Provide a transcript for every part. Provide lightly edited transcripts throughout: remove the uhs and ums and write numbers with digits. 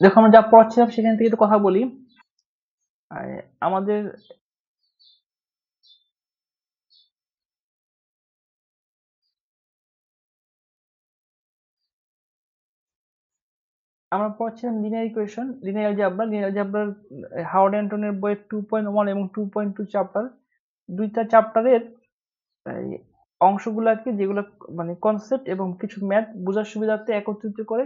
দেখো আমরা যা পড়াচ্ছিলাম সেখান থেকে একটু কথা বলি। আমাদের আমরা পড়াচ্ছিলাম linear equation, linear algebra. Linear অ্যালজেব্রার হাওয়ার্ড অ্যান্টনের বইয়ের 2.1 এবং 2.2 চ্যাপ্টার, দুইটা চ্যাপ্টারের অংশগুলাকে, যেগুলো মানে কনসেপ্ট এবং কিছু ম্যাথ বোঝার সুবিধার্থে একত্রিত করে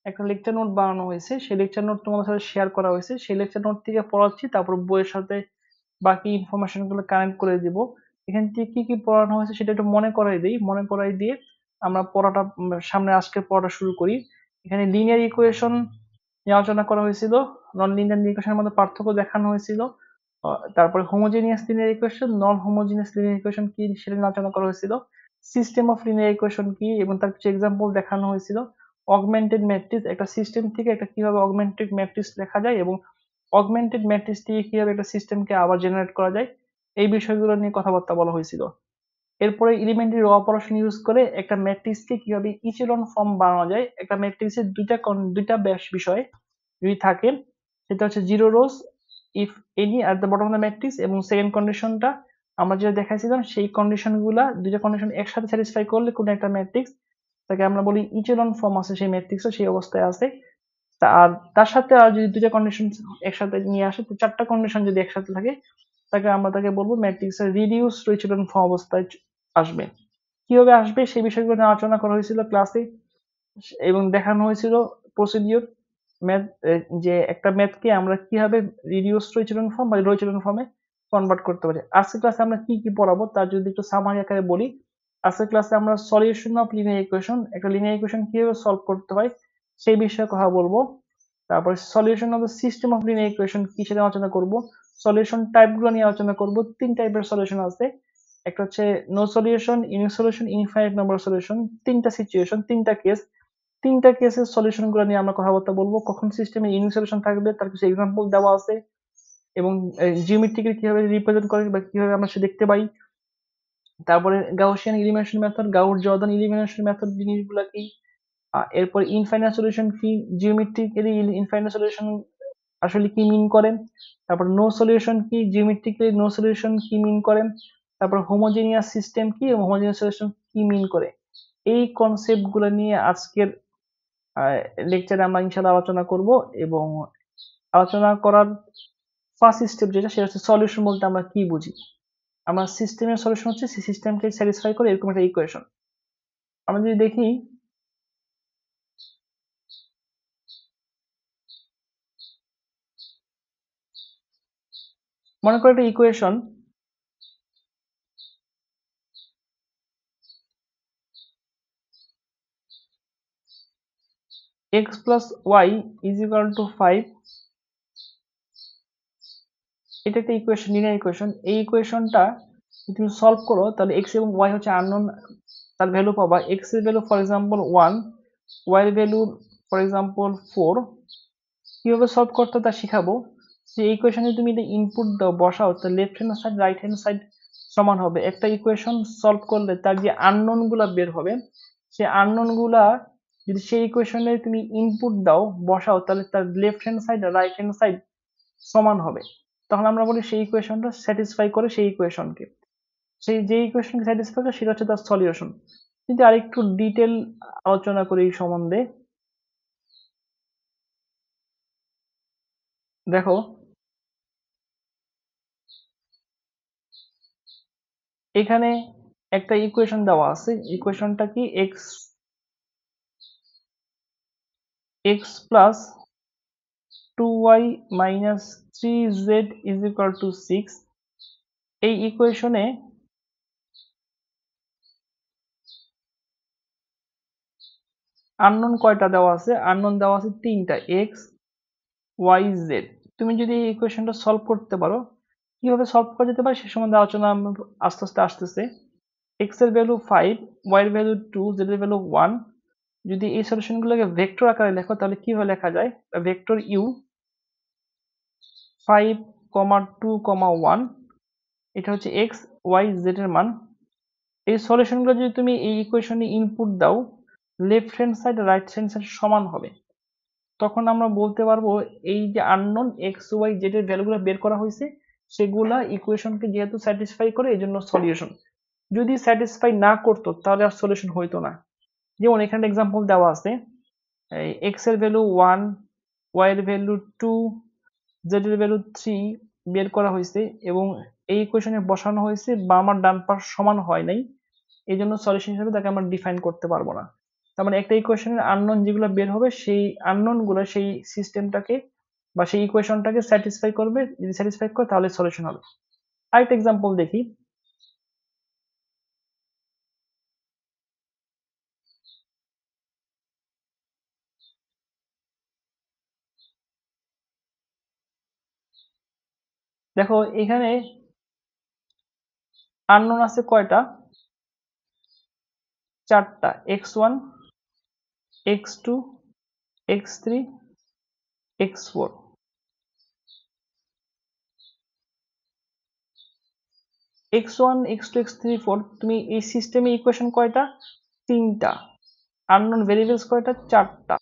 একটা লেকচার নোট বানানো হয়েছে। সেই লেকচার নোট তোমাদের সাথে শেয়ার করা হয়েছে। সেই লেকচার নোট থেকে পড়াচ্ছি, তারপর বইয়ের সাথে বাকি ইনফরমেশন গুলো কানেক্ট করে দিব। এখান থেকে কি কি পড়ানো হয়েছে সেটা একটু মনে করাই দিই। মনে করাই দিয়ে আমরা পড়াটা সামনে আজকে পড়াটা শুরু করি। এখানে লিনিয়ার ইকুয়েশন নিয়ে আলোচনা করা হয়েছিল, নন লিনিয়ার ইকুয়েশনের মধ্যে পার্থক্য দেখানো হয়েছিল। তারপরে homogeneous linear equation, non homogeneous linear equation কি সেটা নিয়ে আলোচনা করা হয়েছিল। সিস্টেম অফ লিনিয়ার ইকুয়েশন কি এবং তার কিছু এক্সাম্পল দেখানো হয়েছিল। অগমেন্টেড ম্যাট্রিক্স, একটা সিস্টেম থেকে একটা কিভাবে অগমেন্টেড ম্যাট্রিক্স লেখা যায় এবং অগমেন্টেড ম্যাট্রিক্স দিয়ে কিভাবে একটা সিস্টেমকে আবার জেনারেট করা যায়, এই বিষয়গুলো নিয়ে কথাবার্তা বলা হয়েছিল। এরপরে এলিমেন্টারি র অপারেশন ইউজ করে একটা ম্যাট্রিক্সকে কিভাবে ইচেলন ফর্ম বানানো যায়। একটা ম্যাট্রিক্সের দুইটা বিষয় যদি থাকে, সেটা হচ্ছে zero rose if any at the bottom of the matrix, এবং সেকেন্ড কন্ডিশনটা আমরা যেটা দেখাইছিলাম, সেই কন্ডিশনগুলা দুইটা কন্ডিশন একসাথে স্যাটিসফাই করলে কোনো একটা ম্যাট্রিক্স, তাকে আমরা বলি ইচেলন ফর্ম আছে, সেই ম্যাট্রিক্সও সেই অবস্থায় আছে। আর তার সাথে আর যদি দুইটা কন্ডিশন একসাথে নিয়ে আসে, তো চারটা কন্ডিশন যদি একসাথে থাকে, তাকে বলবো ম্যাট্রিক্সের রিডিউসড রিচুয়াল ফর্ম অবস্থায় আসবে। কিভাবে আসবে সেই বিষয়গুলো নিয়ে আলোচনা করা হয়েছিল ক্লাসে, এবং দেখানো হয়েছিল প্রসিডিওর ম্যাথ, যে একটা ম্যাথকে আমরা কিভাবে রিডিউসড রিচুয়াল ফর্ম বা রৈচুরান ফর্মে কনভার্ট করতে পারি। আজকের ক্লাসে আমরা কি কি পড়াবো তার যদি একটু সামারি আকারে বলি। আজকের ক্লাসে আমরা সলিউশন অফ লিনিয়ার ইকুয়েশন, একটা লিনিয়ার ইকুয়েশন কিভাবে সলভ করতে হয় সেই বিষয়ে কথা বলবো। তারপর solution of the system of linear equation কি সেটা আলোচনা করব। সলিউশন টাইপ গুলো নিয়ে আলোচনা করব। তিন টাইপের সলিউশন আছে। একটা হচ্ছে no solution, unique solution, infinite number solution. তিনটা সিচুয়েশন, তিনটা কেস, তিনটা কেসের সলিউশন গুলো নিয়ে আমরা কথাবার্তা বলবো। কখন সিস্টেমে ইউনিক সলিউশন থাকবে তার কিছু এক্সাম্পল দেওয়া আছে, এবং জিওমেট্রিকে কিভাবে রিপ্রেজেন্ট করে বা কিভাবে আমরা সে দেখতে পাই। তারপরে Gaussian elimination method, Gauss Jordan elimination method জিনিসগুলো কি। এরপর ইনফাইনাইট সলিউশন কি, জিওমেট্রিক্যালি ইনফাইনাইট সলিউশন আসলে কি মিন করেন। তারপর নো সলিউশন কি, জিওমেট্রিক্যালি নো সলিউশন কি মিন করেন। তারপর হোমোজেনিয়াস সিস্টেম কি এবং হোমোজেনিয়াস সলিউশন কি মিন করে। এই কনসেপ্ট গুলো নিয়ে আজকের লেকচারে আমরা ইনশাআল্লাহ আলোচনা করব। এবং আলোচনা করার ফার্স্ট স্টেপ যেটা, সেটা হচ্ছে সলিউশন বলতে আমরা কি বুঝি। আমরা সিস্টেমের সলিউশন হচ্ছে সেই সিস্টেমকে স্যাটিসফাই করে এরকম একটা ইকুয়েশন। আমরা যদি দেখি, মনে করো একটা equation x plus y is equal to 5, এটা একটা ইকুয়েশন, লিনিয়ার ইকুয়েশন। এই ইকুয়েশনটা যদি তুমি সলভ করো তাহলে x এবং y হচ্ছে আননোন, তার ভ্যালু পাবা। x এর ভ্যালু ফর এক্সাম্পল 1, y এর ভ্যালু ফর এক্সাম্পল 4। কিভাবে সলভ করতে তা শিখাবো। যে ইকুয়েশনে তুমি এটা ইনপুট দাও, বসাও, তো left hand side right hand side সমান হবে। একটা ইকুয়েশন সলভ করলে তার যে আননোন গুলা বের হবে, সেই আননোন গুলা যদি সেই ইকুয়েশনে তুমি ইনপুট দাও, বসাও, তাহলে তার লেফট হ্যান্ড সাইড আর রাইট হ্যান্ড সাইড সমান হবে। তখন আমরা বলি সেই ইকুয়েশনটা স্যাটিসফাই করে সেই ইকুয়েশনকে, সেই যে ইকুয়েশনকে স্যাটিসফাই করে সেটা হচ্ছে তার সলিউশন। যদি আরেকটু ডিটেল আলোচনা করি এই সম্বন্ধে, দেখো এখানে একটা ইকুয়েশন দেওয়া আছে। ইকুয়েশনটা কি, x plus 2y minus 3z is equal to 6। এই ইকুয়েশনে আননোন কয়টা দেওয়া আছে? আননোন দেওয়া আছে তিনটা, x y z। তুমি যদি এই ইকুয়েশনটা সলভ করতে পারো, কিভাবে সলভ করা যেতে পারে সে সম্বন্ধে আলোচনা আস্তে আস্তে আসতেছে। x এর ভ্যালু 5, y এর ভ্যালু 2, z এর ভ্যালু 1। যদি এই সলিউশনগুলোকে ভেক্টর আকারে লেখো তাহলে কিভাবে লেখা যায়? ভেক্টর u 5, 2, 1, এটা হচ্ছে x y z এর মান। এই সলিউশনগুলো যদি তুমি এই ইকুয়েশনে ইনপুট দাও, left hand side right hand side সমান হবে। তখন আমরা বলতে পারবো এই যে আননোন এক্স ওয়াই জেড এর ভ্যালুগুলো বের করা হয়েছে সেগুলা ইকুয়েশনকে যেহেতু স্যাটিসফাই করে এই জন্য সলিউশন। যদি স্যাটিসফাই না করতো তাহলে আর সলিউশন হইতো না। যেমন এখানে এক্সাম্পল দেওয়া আছে, এক্স এর ভ্যালু 1, ওয়াই এর ভ্যালু 2, জেড এর ভ্যালু 3 বের করা হয়েছে এবং এই ইকুয়েশনে বসানো হয়েছে বাম আর ডান পাশ সমান হয় নাই, এই জন্য সলিউশন হিসেবে তাকে আমরা ডিফাইন করতে পারবো না। তার মানে একটা ইকুয়েশনের আননোন যেগুলো বের হবে সেই আননোন গুলো সেই সিস্টেমটাকে বা সেই ইকুয়েশনটাকে স্যাটিসফাই করবে, যদি স্যাটিসফাই করে তাহলে সলিউশন হবে। আরেকটা এক্সাম্পল দেখি। দেখো এখানে আননোন আছে কয়টা, চারটা, x1, x2, x3, x4। x1, x2, x3, 4 তুমি এই সিস্টেমে ইকুয়েশন কয়টা, তিনটা। আননোন ভেরিয়েবলস কয়টা, চারটা।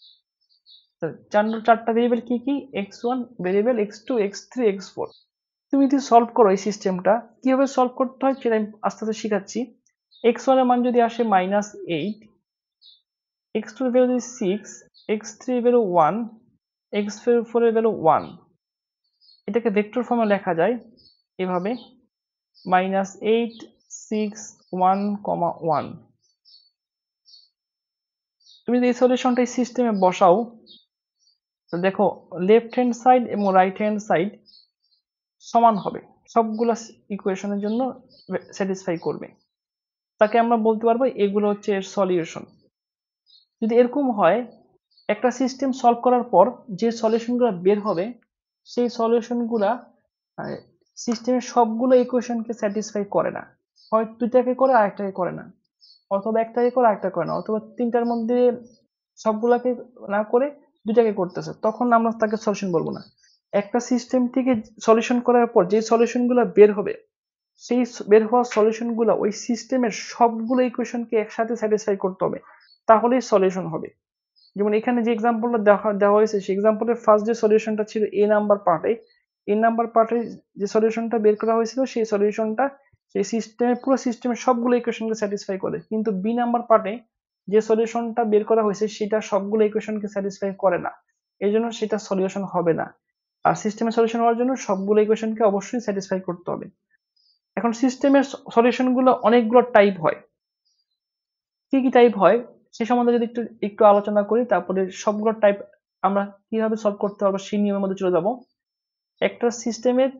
চারটা ভেরিয়েবল কি কি, x1 variable, x2, x3, x4। তুমি যদি সলভ করো এই সিস্টেমটা কিভাবে সলভ করতে হয় সেটা আমি আস্তে আস্তে শিখাচ্ছি। x1 এর মান যদি আসে -8, x2 এর ভ্যালু যদি 6, x3 এর ভ্যালু 1, x4 এর ভ্যালু 1, এটাকে ভেক্টর ফর্মে লেখা যায় এভাবে -8, 6, 1, 1। তুমি যদি এই সলিউশনটা এই সিস্টেমে বসাও তো দেখো লেফট হ্যান্ড সাইড এবং রাইট হ্যান্ড সাইড সমান হবে, সবগুলা ইকুয়েশনের জন্য স্যাটিসফাই করবে। তাকে আমরা বলতে পারবো এগুলো হচ্ছে এর সলিউশন। যদি এরকম হয় একটা সিস্টেম সলভ করার পর যে সলিউশনগুলো বের হবে সেই সলিউশনগুলা সিস্টেমের সবগুলো ইকুয়েশনকে স্যাটিসফাই করে না, হয় দুইটাকে করে আরেকটাকে করে না, অথবা একটাকে করে আরেকটা করে না, অথবা তিনটার মধ্যে সবগুলাকে না করে দুইটাকে করতেছে, তখন আমরা তাকে সলিউশন বলবো না। একটা সিস্টেম থেকে সলিউশন করার পর যে সলিউশনগুলো বের হবে সেই বের হওয়া সলিউশনগুলো ওই সিস্টেমের সবগুলো ইকুয়েশনকে একসাথে স্যাটিসফাই করতে হবে, তাহলেই সলিউশন হবে। যেমন এখানে যে এক্সাম্পলটা দেওয়া হয়েছে সেই এক্সাম্পলের ফার্স্ট যে সলিউশনটা ছিল এ নাম্বার পার্টে যে সলিউশনটা বের করা হয়েছিল সেই সলিউশনটা সেই সিস্টেমের পুরো সিস্টেমের সবগুলো ইকুয়েশনকে স্যাটিসফাই করে, কিন্তু বি নাম্বার পার্টে যে সলিউশনটা বের করা হয়েছে সেটা সবগুলো ইকুয়েশনকে স্যাটিসফাই করে না, এই জন্য সেটা সলিউশন হবে না। আর সিস্টেমের সলিউশন হওয়ার জন্য সবগুলো ইকুয়েশনকে অবশ্যই স্যাটিসফাই করতে হবে। এখন সিস্টেমের সলিউশন গুলো অনেকগুলো টাইপ হয়, কি কি টাইপ হয় সে সম্বন্ধে যদি একটু একটু আলোচনা করি, তারপরে সবগুলো টাইপ আমরা কিভাবে সলভ করতে পারবো সেই নিয়মের মধ্যে চলে যাব। একটা সিস্টেমের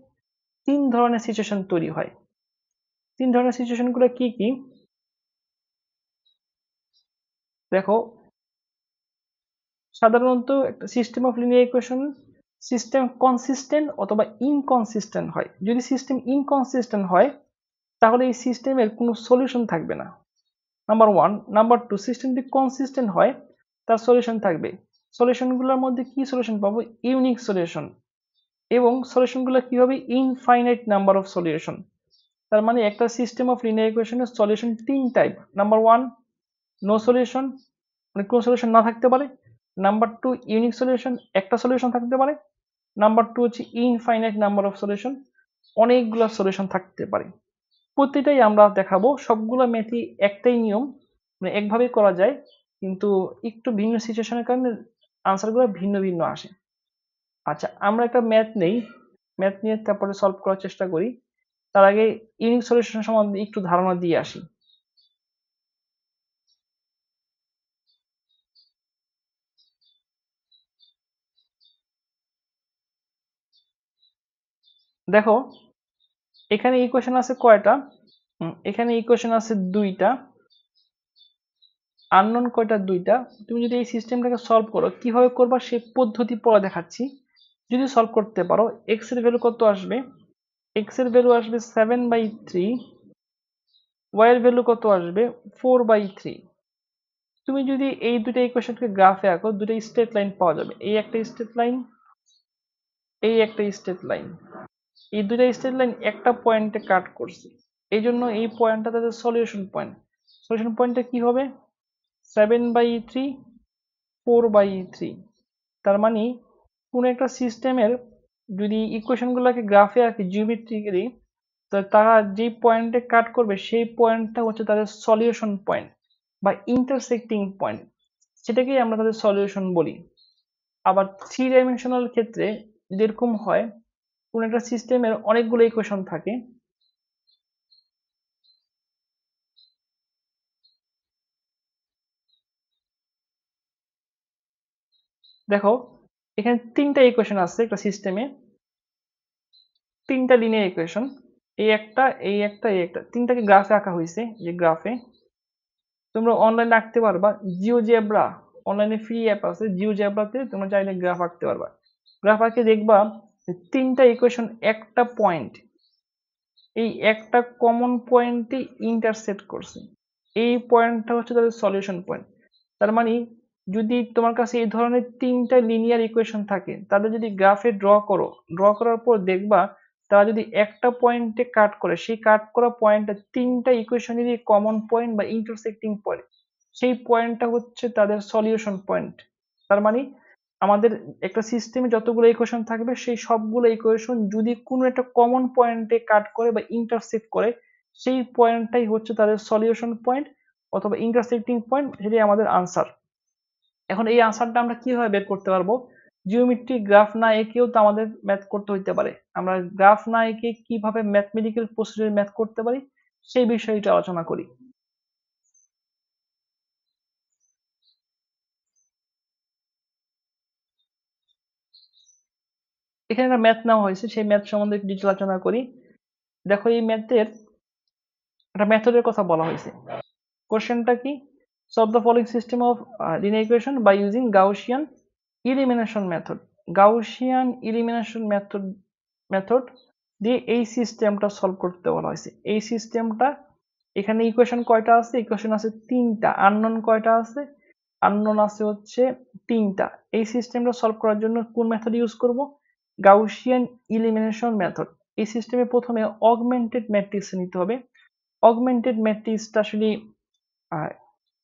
তিন ধরনের সিচুয়েশন তৈরি হয়। তিন ধরনের সিচুয়েশন গুলো কি কি দেখো, সাধারণত একটা system of linear equation system consistent অথবা ইনকনসিস্টেন্ট হয়। যদি সিস্টেম ইনকনসিস্টেন্ট হয় তাহলে এই সিস্টেমের কোনো সলিউশন থাকবে না, number one. Number two, system যদি কনসিস্টেন্ট হয় তার সলিউশন থাকবে। সলিউশনগুলোর মধ্যে কি সলিউশন পাবো, ইউনিক সলিউশন, এবং সলিউশনগুলো কি হবে, ইনফাইনাইট নাম্বার অফ সলিউশন। তার মানে একটা সিস্টেম অফ লিনিয়ার ইকুয়েশনের সলিউশন তিন type. Number one, no solution, মানে কোনো সলিউশন না থাকতে পারে। নাম্বার টু, ইউনিক সলিউশন, একটা সলিউশন থাকতে পারে। নাম্বার টু হচ্ছে ইনফাইনাইট নাম্বার অফ সলিউশন, অনেকগুলো সলিউশন থাকতে পারে। প্রতিটাই আমরা দেখাবো, সবগুলো ম্যাথই একটাই নিয়ম, মানে একভাবেই করা যায়, কিন্তু একটু ভিন্ন সিচুয়েশনের কারণে আনসারগুলো ভিন্ন ভিন্ন আসে। আচ্ছা আমরা একটা ম্যাথ নেই, ম্যাথ নিয়ে তারপরে সলভ করার চেষ্টা করি। তার আগে ইউনিক সলিউশন সম্বন্ধে একটু ধারণা দিয়ে আসি। দেখো এখানে ইকুয়েশন আছে কয়টা, এখানে ইকুয়েশন আছে দুইটা, আননোন কয়টা, দুইটা। তুমি যদি এই সিস্টেমটাকে সলভ করো কিভাবে করবা সেই পদ্ধতি পরে দেখাচ্ছি। যদি সলভ করতে পারো এক্স এর ভ্যালু কত আসবে, এক্স এর ভ্যালু আসবে 7/3, ওয়াই এর ভ্যালু কত আসবে 4/3। তুমি যদি এই দুটো ইকুয়েশনকে গ্রাফে আঁকো দুটো স্ট্রেট লাইন পাওয়া যাবে, এই একটা স্ট্রেট লাইন, এই একটা স্ট্রেট লাইন। এই দুটো স্ট্রেট লাইন একটা পয়েন্টে কাট করছে, এই জন্য এই পয়েন্টটা তাদের সলিউশন পয়েন্ট। সলিউশন পয়েন্টটা কি হবে, 7/3, 4/3। তার মানে কোনো একটা সিস্টেমের যদি ইকুয়েশনগুলোকে গ্রাফে আঁকি জিওমেট্রিক্যালি, তো তারা যে পয়েন্টে কাট করবে সেই পয়েন্টটা হচ্ছে তাদের সলিউশন পয়েন্ট বা ইন্টারসেক্টিং পয়েন্ট, সেটাকেই আমরা তাদের সলিউশন বলি। আবার থ্রি ডাইমেনশনাল ক্ষেত্রে যেরকম হয়, কোন একটা সিস্টেমের অনেকগুলো ইকুয়েশন থাকে, দেখো এখানে তিনটা ইকুয়েশন আছে একটা সিস্টেমে, তিনটা লিনিয়ার ইকুয়েশন, এই একটা এই একটা এই একটা, তিনটাকে গ্রাফে আঁকা হয়েছে। যে গ্রাফে তোমরা অনলাইনে আঁকতে পারবা, জিওজেব্রা অনলাইনে ফ্রি অ্যাপ আছে, জিওজেব্রাতে তোমরা চাইলে গ্রাফ আঁকতে পারবা। গ্রাফ আঁকে দেখবা তিনটা ইকুয়েশন একটা পয়েন্ট, এই একটা কমন পয়েন্টে ইন্টারসেক্ট করছে, এই পয়েন্টটা হচ্ছে তাদের সলিউশন পয়েন্ট। তার মানে যদি তোমার কাছে এই ধরনের তিনটা লিনিয়ার ইকুয়েশন থাকে, তাদের যদি গ্রাফে ড্র করার পর দেখবা তারা যদি একটা পয়েন্টে কাট করে, সেই কাট করা পয়েন্টটা তিনটা ইকুয়েশনেরই কমন পয়েন্ট বা ইন্টারসেক্টিং পয়েন্ট, সেই পয়েন্টটা হচ্ছে তাদের সলিউশন পয়েন্ট। তার মানে আমাদের একটা সিস্টেমে যতগুলো ইকুয়েশন থাকবে সেই সবগুলো ইকুয়েশন যদি কোনো একটা কমন পয়েন্টে কাট করে বা ইন্টারসেক্ট করে, সেই পয়েন্টটাই হচ্ছে তাদের সলিউশন পয়েন্ট অথবা ইন্টারসেক্টিং পয়েন্ট, সেটাই আমাদের আনসার। এখন এই আনসারটা আমরা কিভাবে বের করতে পারবো? জিওমেট্রিক গ্রাফ না এঁকেও তো আমাদের ম্যাথ করতে হইতে পারে। আমরা গ্রাফ না এঁকে কিভাবে ম্যাথমেটিক্যাল প্রসিডিউর ম্যাথ করতে পারি সেই বিষয়টা আলোচনা করি। এখানে একটা ম্যাথ নেওয়া হয়েছে, সেই ম্যাথ সম্বন্ধে একটু ডিটেল আলোচনা করি। দেখো এই ম্যাথের একটা মেথডের কথা বলা হয়েছে। কোশ্চেনটা কি? Solve the following system of linear equation by using Gaussian elimination method. Gaussian elimination method দিয়ে এই সিস্টেমটা সলভ করতে বলা হয়েছে। এই সিস্টেমটা এখানে ইকুয়েশন কয়টা আছে? ইকুয়েশন আছে তিনটা। আননোন কয়টা আছে? আননোন আছে হচ্ছে তিনটা। এই সিস্টেমটা সলভ করার জন্য কোন মেথড ইউজ করব? Gaussian elimination method. এই সিস্টেমে প্রথমে অগমেন্টেড ম্যাট্রিক্স নিতে হবে। অগমেন্টেড ম্যাট্রিক্সটা আসলে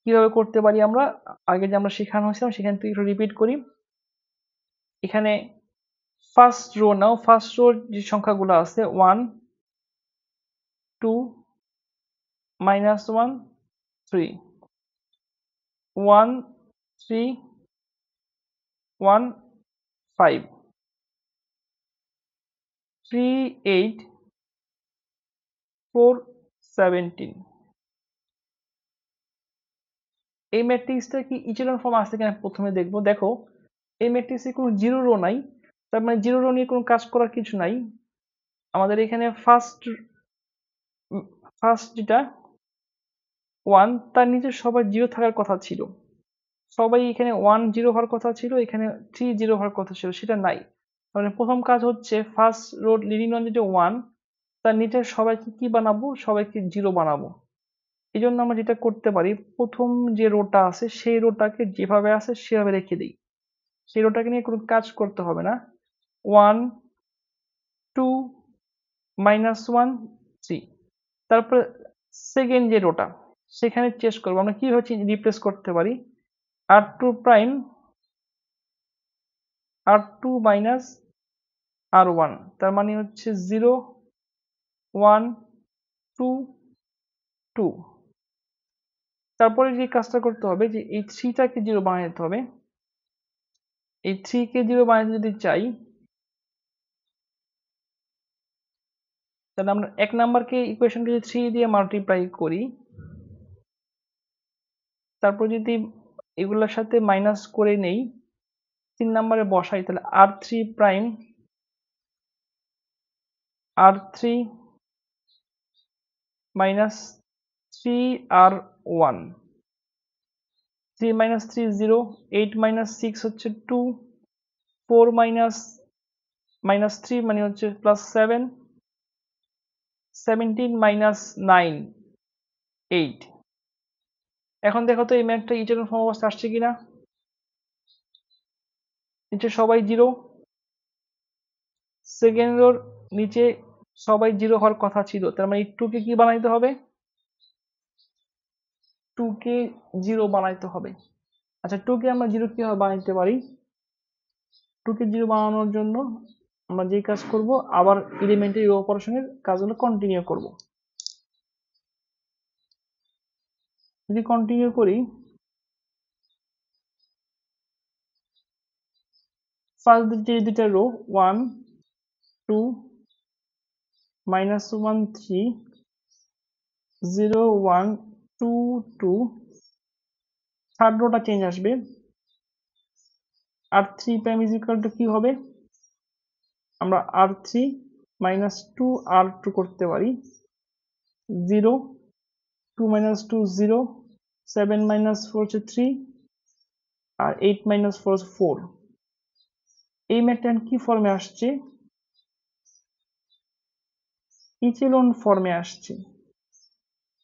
কিভাবে করতে পারি আমরা, আগে যে আমরা শেখানো হয়েছিলাম সেখান থেকে একটু রিপিট করি। এখানে ফার্স্ট রো নাও, ফার্স্ট রোর যে সংখ্যাগুলো আছে 1 2 -1 3 1 3 1 5 3 8 4 17। এই ম্যাট্রিক্সটা কি ইচেলন ফর্ম আছে কিনা প্রথমে দেখবো। দেখো এই ম্যাট্রিক্সে কোনো জিরো রো নাই, তার মানে জিরো রো নিয়ে কোনো কাজ করার কিছু নাই। আমাদের এখানে ফার্স্ট যেটা 1, তার নিচে সবার জিরো থাকার কথা ছিল, সবাই এখানে 1 জিরো হওয়ার কথা ছিল, এখানে 3 জিরো হওয়ার কথা ছিল, সেটা নাই। মানে প্রথম কাজ হচ্ছে ফার্স্ট রো লিডিং ওয়ান যেটা 1, তার নিচে সবাইকে কি বানাবো? সবাইকে জিরো বানাবো। এই জন্য আমরা যেটা করতে পারি, প্রথম যে রোটা আছে সেই রোটাকে যেভাবে আছে সেভাবে রেখে দিই, সেই রোটাকে নিয়ে কোনো কাজ করতে হবে না। 1 2 -1 3। তারপর সেকেন্ড যে রোটা, সেখানে চেস করবো আমরা কিভাবে রিপ্লেস করতে পারি। r2 prime r2 minus r1, তার মানে হচ্ছে 0 1 2 2। তারপরে যে কাজটা করতে হবে যে এই 3টাকে জিরো বানিয়ে দিতে হবে। এই 3 কে জিরো বানাতে যদি চাই, তাহলে আমরা এক নাম্বারকে ইকুয়েশনকে যদি 3 দিয়ে মাল্টিপ্লাই করি, তারপর যদি এগুলোর সাথে মাইনাস করে নেই, 3 নাম্বারে বসাই, তাহলে r3 prime r3 minus 3r1, 3 minus 3 0, 8 minus 6 হচ্ছে 2, 4 মাইনাস 3 মানে হচ্ছে প্লাস 7, 17 মাইনাস 9 8। এখন দেখো তো এই ম্যাথটা ইটারের ফর্ম অবস্থা আসছে কিনা। নিচে সবাই জিরো, সেকেন্ড রোর নিচে সবাই জিরো হওয়ার কথা ছিল, তার মানে 2 কে কি বানাইতে হবে? 2 কে জিরো বানাইতে হবে। আচ্ছা 2 কে আমরা জিরো কিভাবে বানাইতে পারি? 2 কে 0 বানানোর জন্য আমরা যে কাজ করব, আবার এলিমেন্টের এই অপারেশনের কাজগুলো কন্টিনিউ করব। যদি কন্টিনিউ করি, ফার্স্ট যে দুইটা রো 1 2 -1 3 0 1 2 2, থার্ড রোটা চেঞ্জ আসবে। আর 3 প্রাইম ইজ ইকুয়াল টু কি হবে, আমরা r3 -2 r2 করতে পারি। 0 2 - 2 0, 7 - 4 হচ্ছে 3, আর 8 - 4 হচ্ছে 4। এই ম্যাট্রিক্স কি ফর্মে আসছে, ইচেলন ফর্মে আসছে।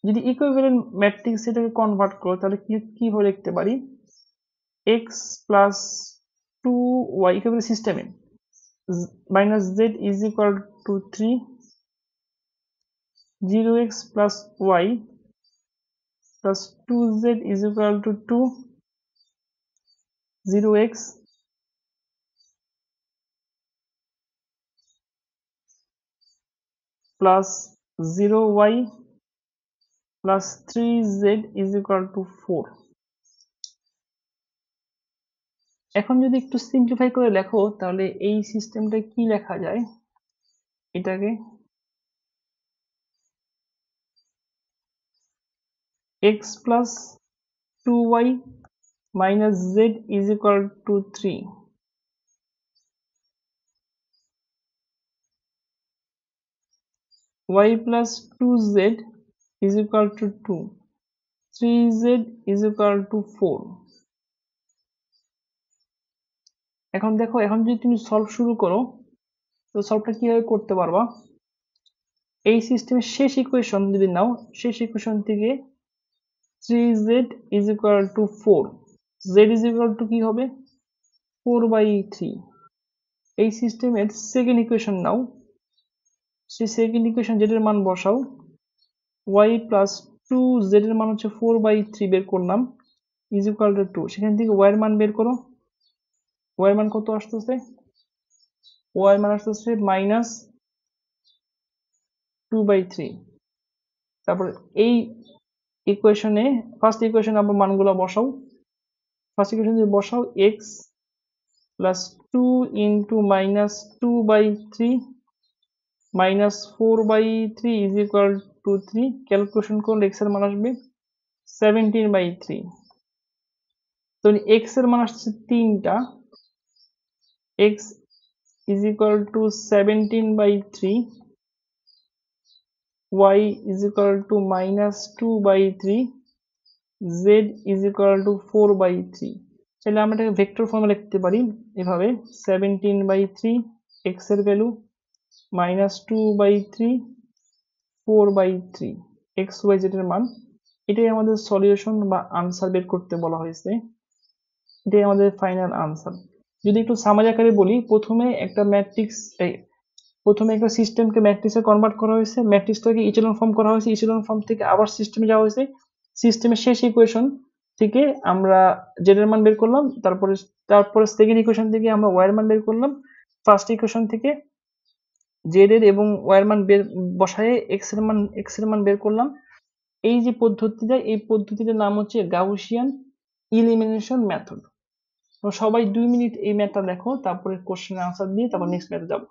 যদি ইকুইভ্যালেন্ট ম্যাট্রিক্স এটাকে কনভার্ট করো, তাহলে কিভাবে লিখতে পারি, x প্লাস 2y ইকুইভ্যালেন্ট সিস্টেমে minus z is equal to 3, 0x plus y plus 2z is equal to 2, 0x plus 0y plus 3z is equal to 4। এখন যদি একটু সিম্পলিফাই করে লেখো, তাহলে এই সিস্টেমটা কি লেখা যায়, এটাকে x plus 2y minus z is equal to 3, y plus 2z is equal to 2, 3z is equal to 4। এখন দেখো, এখন যদি তুমি সলভ শুরু করো, তো সলভটা কিভাবে করতে পারবা, এই সিস্টেমের শেষ ইকুয়েশন যদি নাও, শেষ ইকুয়েশন থেকে 3z is equal to 4, z is equal to কি হবে, 4/3। এই সিস্টেমের সেকেন্ড ইকুয়েশন নাও, সেই সেকেন্ড ইকুয়েশন z এর মান বসাও, y প্লাস 2z এর মান হচ্ছে 4/3 বের করলাম, is equal to 2। সেখান থেকে y এর মান বের করো, y এর মান কত আসতেছে, y এর মান আসতেছে -2/3। তারপর এই ইকুয়েশনে ফার্স্ট ইকুয়েশনে আবার মানগুলো বসাও, ফার্স্ট ইকুয়েশন যদি বসাও, x plus 2 into -2/3 minus 4/3 is equal to 3। Calculation করলে x এর মান আসবে 17/3। তো x এর মান আসছে 3টা, x is equal to 17/3, y is equal to -2/3, z is equal to 4/3। তাহলে আমরা এটাকে ভেক্টর ফর্মে লিখতে পারি এভাবে, 17/3 x এর ভ্যালু, -2/3, 4/3, x y z এর মান। এটাই আমাদের সলিউশন বা আনসার বের করতে বলা হয়েছে, এটাই আমাদের ফাইনাল আনসার। যদি একটু সামারি আকারে বলি, প্রথমে একটা সিস্টেমকে ম্যাট্রিক্সে কনভার্ট করা হয়েছে, ম্যাট্রিক্সটাকে ইচেলন ফর্ম করা হয়েছে, ইচেলন ফর্ম থেকে আবার সিস্টেমে যাওয়া হয়েছে, সিস্টেমের শেষ ইকুয়েশন থেকে আমরা জেড এর মান বের করলাম, তারপরে সেকেন্ড ইকুয়েশন থেকে আমরা ওয়াই এর মান বের করলাম, ফার্স্ট ইকুয়েশন থেকে জেড এর এবং ওয়াই এর মান বসায়ে এক্স এর মান বের করলাম। এই যে পদ্ধতিটা, এই পদ্ধতিটার নাম হচ্ছে গাউসিয়ান ইলিমিনেশন মেথড। তো সবাই 2 মিনিট এই ম্যাথটা দেখো, তারপরে কোশ্চেনের আনসার দিয়ে তারপর নেক্সট ম্যাথে যাবো।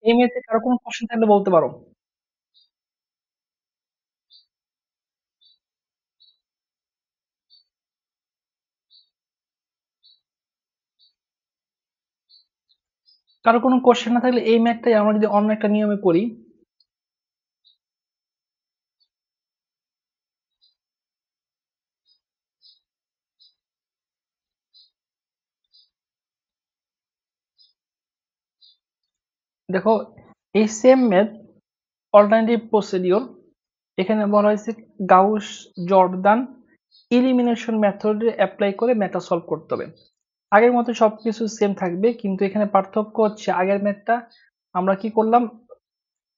এই ম্যাথে কারো কোনো কোশ্চেন থাকলে বলতে পারো। কারো কোনো কোশ্চেন না থাকলে এই ম্যাথটাই আমরা যদি অন্য একটা নিয়মে করি। দেখো, এই সেম ম্যাথ অল্টারনেটিভ প্রসিডিওর, এখানে বলা হয়েছে Gauss Jordan elimination method apply করে ম্যাথটা সলভ করতে হবে। আগের মতো সবকিছু সেম থাকবে, কিন্তু এখানে পার্থক্য হচ্ছে আগের ম্যাথটা আমরা কি করলাম,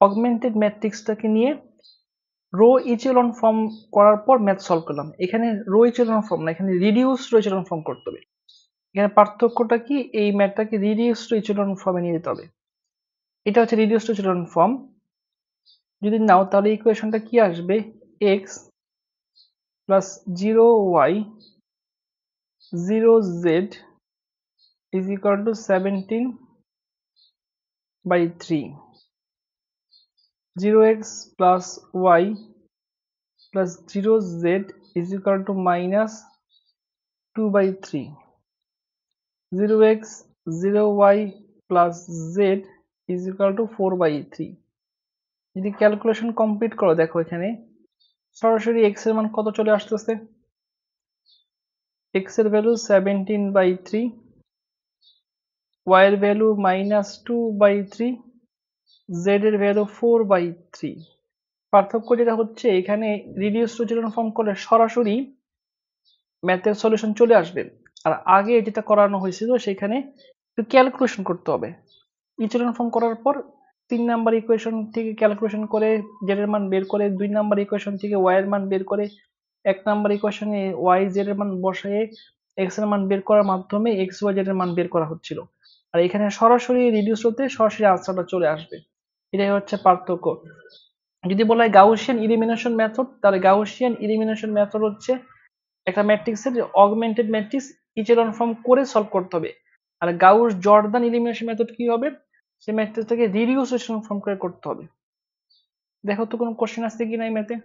অগমেন্টেড ম্যাট্রিক্সটাকে নিয়ে রো ইচেলন ফর্ম করার পর ম্যাথ সলভ করলাম। এখানে রো ইচেলন ফর্ম না, এখানে রিডিউস রো ইচেলন ফর্ম করতে হবে। এখানে পার্থক্যটা কি, এই ম্যাথটাকে রিডিউস রো ইচেলন ফর্মে নিয়ে যেতে হবে। এটা হচ্ছে রিডিউস রো ইচেলন ফর্ম। যদি নাও তাহলে ইকুয়েশনটা কি আসবে, x plus 0y 0z is equal to 17/3, 0x plus y plus 0z is equal to minus 2/3, 0x 0y plus z is equal to 4/3। যদি ক্যালকুলেশন কমপ্লিট করো, দেখো এখানে সরাসরি x এর মান কত চলে আসতেছে, x এর ভ্যালু 17/3, y এর ভ্যালু -2/3, z এর ভ্যালু 4/3। পার্থক্য যেটা হচ্ছে, এখানে রিডিউস টু চিলড্রেন ফর্ম করলে সরাসরি ম্যাথের সলিউশন চলে আসবে, আর আগে যেটা করানো হয়েছিল সেখানে একটু ক্যালকুলেশন করতে হবে। ইচিলন ফর্ম করার পর 3 নাম্বার ইকুয়েশন থেকে ক্যালকুলেশন করে জেড এর মান বের করে, 2 নাম্বার ইকুয়েশন থেকে ওয়াই এর মান বের করে, 1 নাম্বার ইকুয়েশনে ওয়াই জেড এর মান বসায়ে এক্স এর মান বের করার মাধ্যমে এক্স ওয়াই জেড এর মান বের করা হচ্ছিল। আর এখানে সরাসরি রিডিউস হতে সরাসরি আনসারটা চলে আসবে। এটাই হচ্ছে পার্থক্য। যদি বলা হয় গাউসিয়ান ইলিমিনেশন মেথড, তাহলে গাউসিয়ান ইলিমিনেশন মেথড হচ্ছে একটা ম্যাট্রিক্সের অগমেন্টেড ম্যাট্রিক্স ইচেলন ফর্ম করে সলভ করতে হবে। আর গাউস জর্দান ইলিমিনেশন মেথড কি হবে, সেই ম্যাট্রিক্সটাকে রিডিউস ইচেলন ফর্ম করে করতে হবে। দেখো তো কোনো কোশ্চেন আসছে কিনা এই ম্যাথে।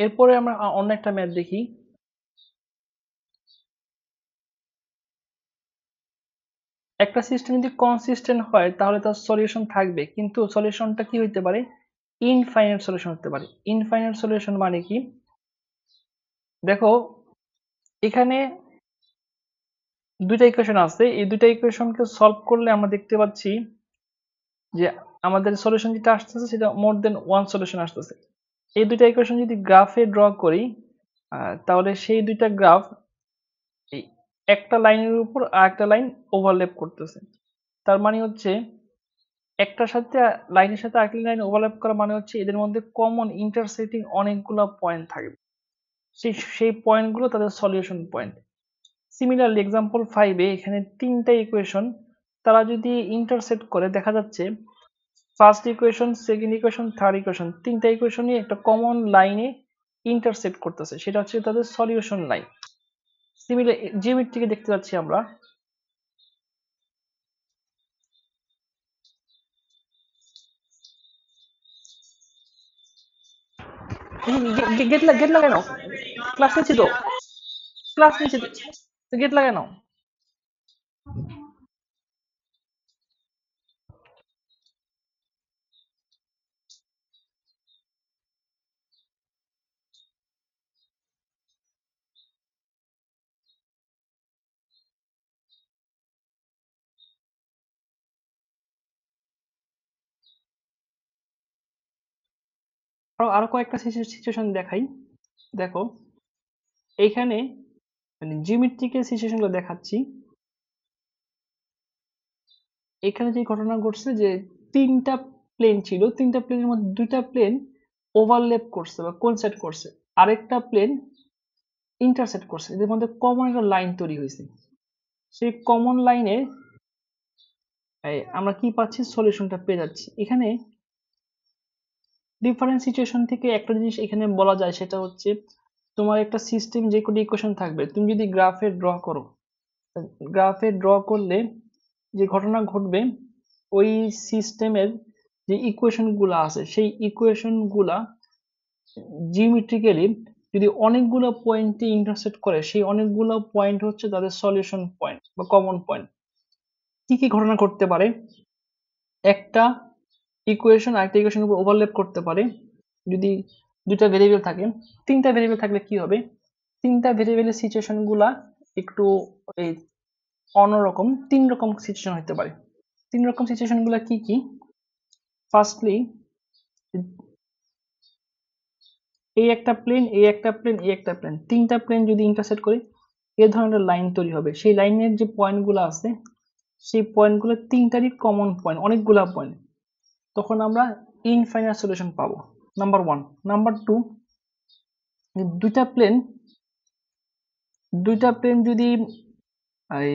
এরপরে আমরা অন্য একটা ম্যাথ দেখি। একটা সিস্টেম যদি কনসিস্টেন্ট হয় তাহলে তার সলিউশন থাকবে, কিন্তু সলিউশনটা কি হইতে পারে, ইনফাইনাইট সলিউশন হতে পারে। ইনফাইনাইট সলিউশন মানে কি, দেখো এখানে দুইটা ইকুয়েশন আছে, এই দুইটা ইকুয়েশনকে সলভ করলে আমরা দেখতে পাচ্ছি যে আমাদের সলিউশন যেটা আসতেছে সেটা মোর দেন ওয়ান সলিউশন আসতেছে। এই দুইটা ইকুয়েশন যদি গ্রাফে ড্র করি, তাহলে সেই দুইটা গ্রাফ এই একটা লাইনের উপর আর একটা লাইন ওভারল্যাপ করতেছে। তার মানে হচ্ছে একটার সাথে লাইনের সাথে আরেকটা লাইন ওভারল্যাপ করা মানে হচ্ছে এদের মধ্যে কমন ইন্টারসেক্টিং অনেকগুলো পয়েন্ট থাকবে, সেই পয়েন্টগুলো তাদের সলিউশন পয়েন্ট। সিমিলারলি এক্সাম্পল 5-এ এখানে তিনটা ইকুয়েশন তারা যদি ইন্টারসেক্ট করে, দেখা যাচ্ছে first equation, second equation, third equation, তিনটা ইকুয়েশনই একটা কমন লাইনে ইন্টারসেক্ট করতেছে, সেটা হচ্ছে তাদের সলিউশন লাইন। সিমিলার জিওমেট্রিকে দেখতে পাচ্ছি আমরা। গেট গেট লাগানো, ক্লাস নিচ্ছি তো, ক্লাস নিচ্ছি তো, গেট লাগানো। আরো কয়েকটা সিচুয়েশন দেখাই। দেখো এইখানে মানে জিওমেট্রিক্যাল সিচুয়েশনগুলো দেখাচ্ছি। এখানে যে ঘটনা ঘটছে যে তিনটা প্লেন ছিল, তিনটা প্লেনের মধ্যে দুইটা প্লেন ওভারল্যাপ করছে বা কোইনসাইড করছে, আরেকটা প্লেন ইন্টারসেক্ট করছে, এদের মধ্যে কমন একটা লাইন তৈরি হয়েছে। সেই কমন লাইনে আমরা কি পাচ্ছি, সলিউশনটা পেয়ে যাচ্ছি। এখানে ডিফারেন্ট সিচুয়েশন থেকে একটা জিনিস এখানে বলা যায়, সেটা হচ্ছে তোমার একটা সিস্টেম যে কোনো ইকুয়েশন থাকবে, তুমি যদি গ্রাফে ড্র করো, গ্রাফে ড্র করলে যে ঘটনা ঘটবে, ওই সিস্টেমের যে ইকুয়েশন গুলা আছে সেই ইকুয়েশন গুলা জিওমেট্রিক্যালি যদি অনেকগুলো পয়েন্টে ইন্টারসেক্ট করে, সেই অনেকগুলো পয়েন্ট হচ্ছে তাদের সলিউশন পয়েন্ট বা কমন পয়েন্ট। কি কি ঘটনা ঘটতে পারে, একটা ইকুয়েশন আরেকটা ইকুয়েশনের উপর ওভারল্যাপ করতে পারে। যদি দুইটা ভেরিয়েবল থাকে, তিনটা ভেরিয়েবল থাকলে কি হবে, তিনটা ভেরিয়েবলের সিচুয়েশন গুলা একটু এই অন্যরকম, তিন রকম সিচুয়েশন হতে পারে। তিন রকম সিচুয়েশন গুলা কি কি? ফার্স্টলি, এই একটা প্লেন, এই একটা প্লেন, এই একটা প্লেন, তিনটা প্লেন যদি ইন্টারসেক্ট করে এ ধরনের লাইন তৈরি হবে। সেই লাইনের যে পয়েন্টগুলো আছে, সেই পয়েন্টগুলো তিনটারই কমন পয়েন্ট, অনেকগুলা পয়েন্ট। তখন আমরা ইনফাইনাইট সলিউশন পাবো, নাম্বার ওয়ান। নাম্বার টু, দুইটা প্লেন যদি এই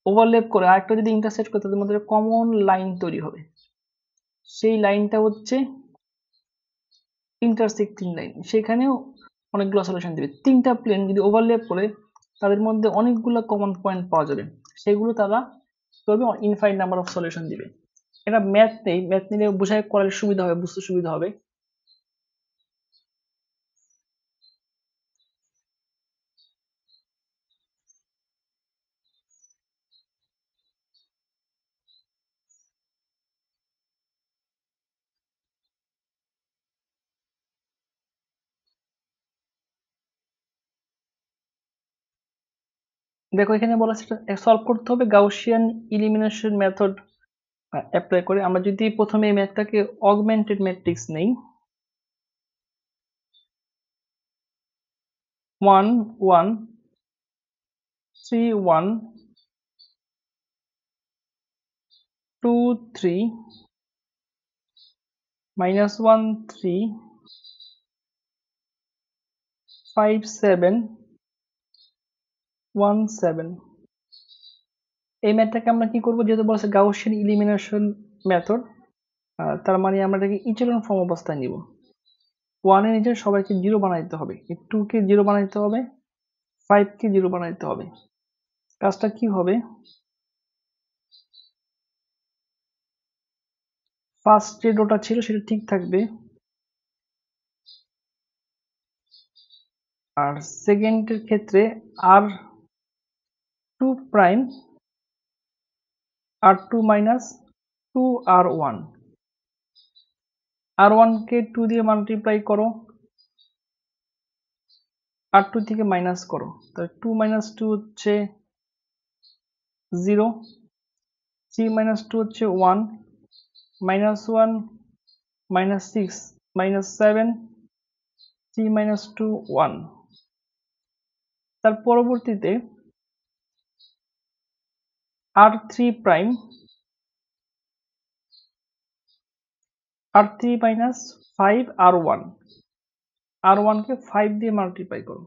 ওভারল্যাপ করে আরেকটা যদি ইন্টারসেক্ট করে, তাদের মধ্যে কমন লাইন তৈরি হবে। সেই লাইনটা হচ্ছে ইন্টারসেক্টিং লাইন, সেখানেও অনেকগুলো সলিউশন দিবে। তিনটা প্লেন যদি ওভারল্যাপ করে, তাদের মধ্যে অনেকগুলো কমন পয়েন্ট পাওয়া যাবে, সেগুলো তারা করবে ইনফাইনাইট নাম্বার অফ সলিউশন দিবে। এটা ম্যাথ নেই, ম্যাথ নিলে বোঝায় করার সুবিধা হবে, বুঝতে সুবিধা হবে। দেখো এখানে বলা আছে সলভ করতে হবে গাউসিয়ান ইলিমিনেশন মেথড অ্যাপ্লাই করে। আমরা যদি প্রথমে এই ম্যাথটাকে অগমেন্টেড ম্যাট্রিক্স নেই, 1 1 3 1 2 3 -1 3 5 7 1 7, এই ম্যাথটাকে আমরা কি করব, যেহেতু বলছে গাউসিয়ান ইলিমিনেশন মেথড, তার মানে আমরা এটাকে ইচেলন ফর্ম অবস্থায় নিব। 1 এর নিচে সবাইকে 0 বানাইতে হবে, 2 কে 0 বানাইতে হবে, 5 কে 0 বানাইতে হবে। কাজটা কি হবে, ফার্স্ট যে রোটা ছিল সেটা ঠিক থাকবে, আর সেকেন্ডের ক্ষেত্রে আর টু প্রাইম আর টু মাইনাস টু আর ওয়ান, আর ওয়ান কে 2 দিয়ে মাল্টিপ্লাই করো, আর টু থেকে মাইনাস করো, তাহলে 2 - 2 হচ্ছে 0, 3 - 2 হচ্ছে 1, -1 -6 -7, 3 - 2 1। তার পরবর্তীতে আর থ্রি প্রাইম আর থ্রি মাইনাস 5 আর ওয়ান, আর ওয়ান কে 5 দিয়ে মাল্টিপ্লাই করো,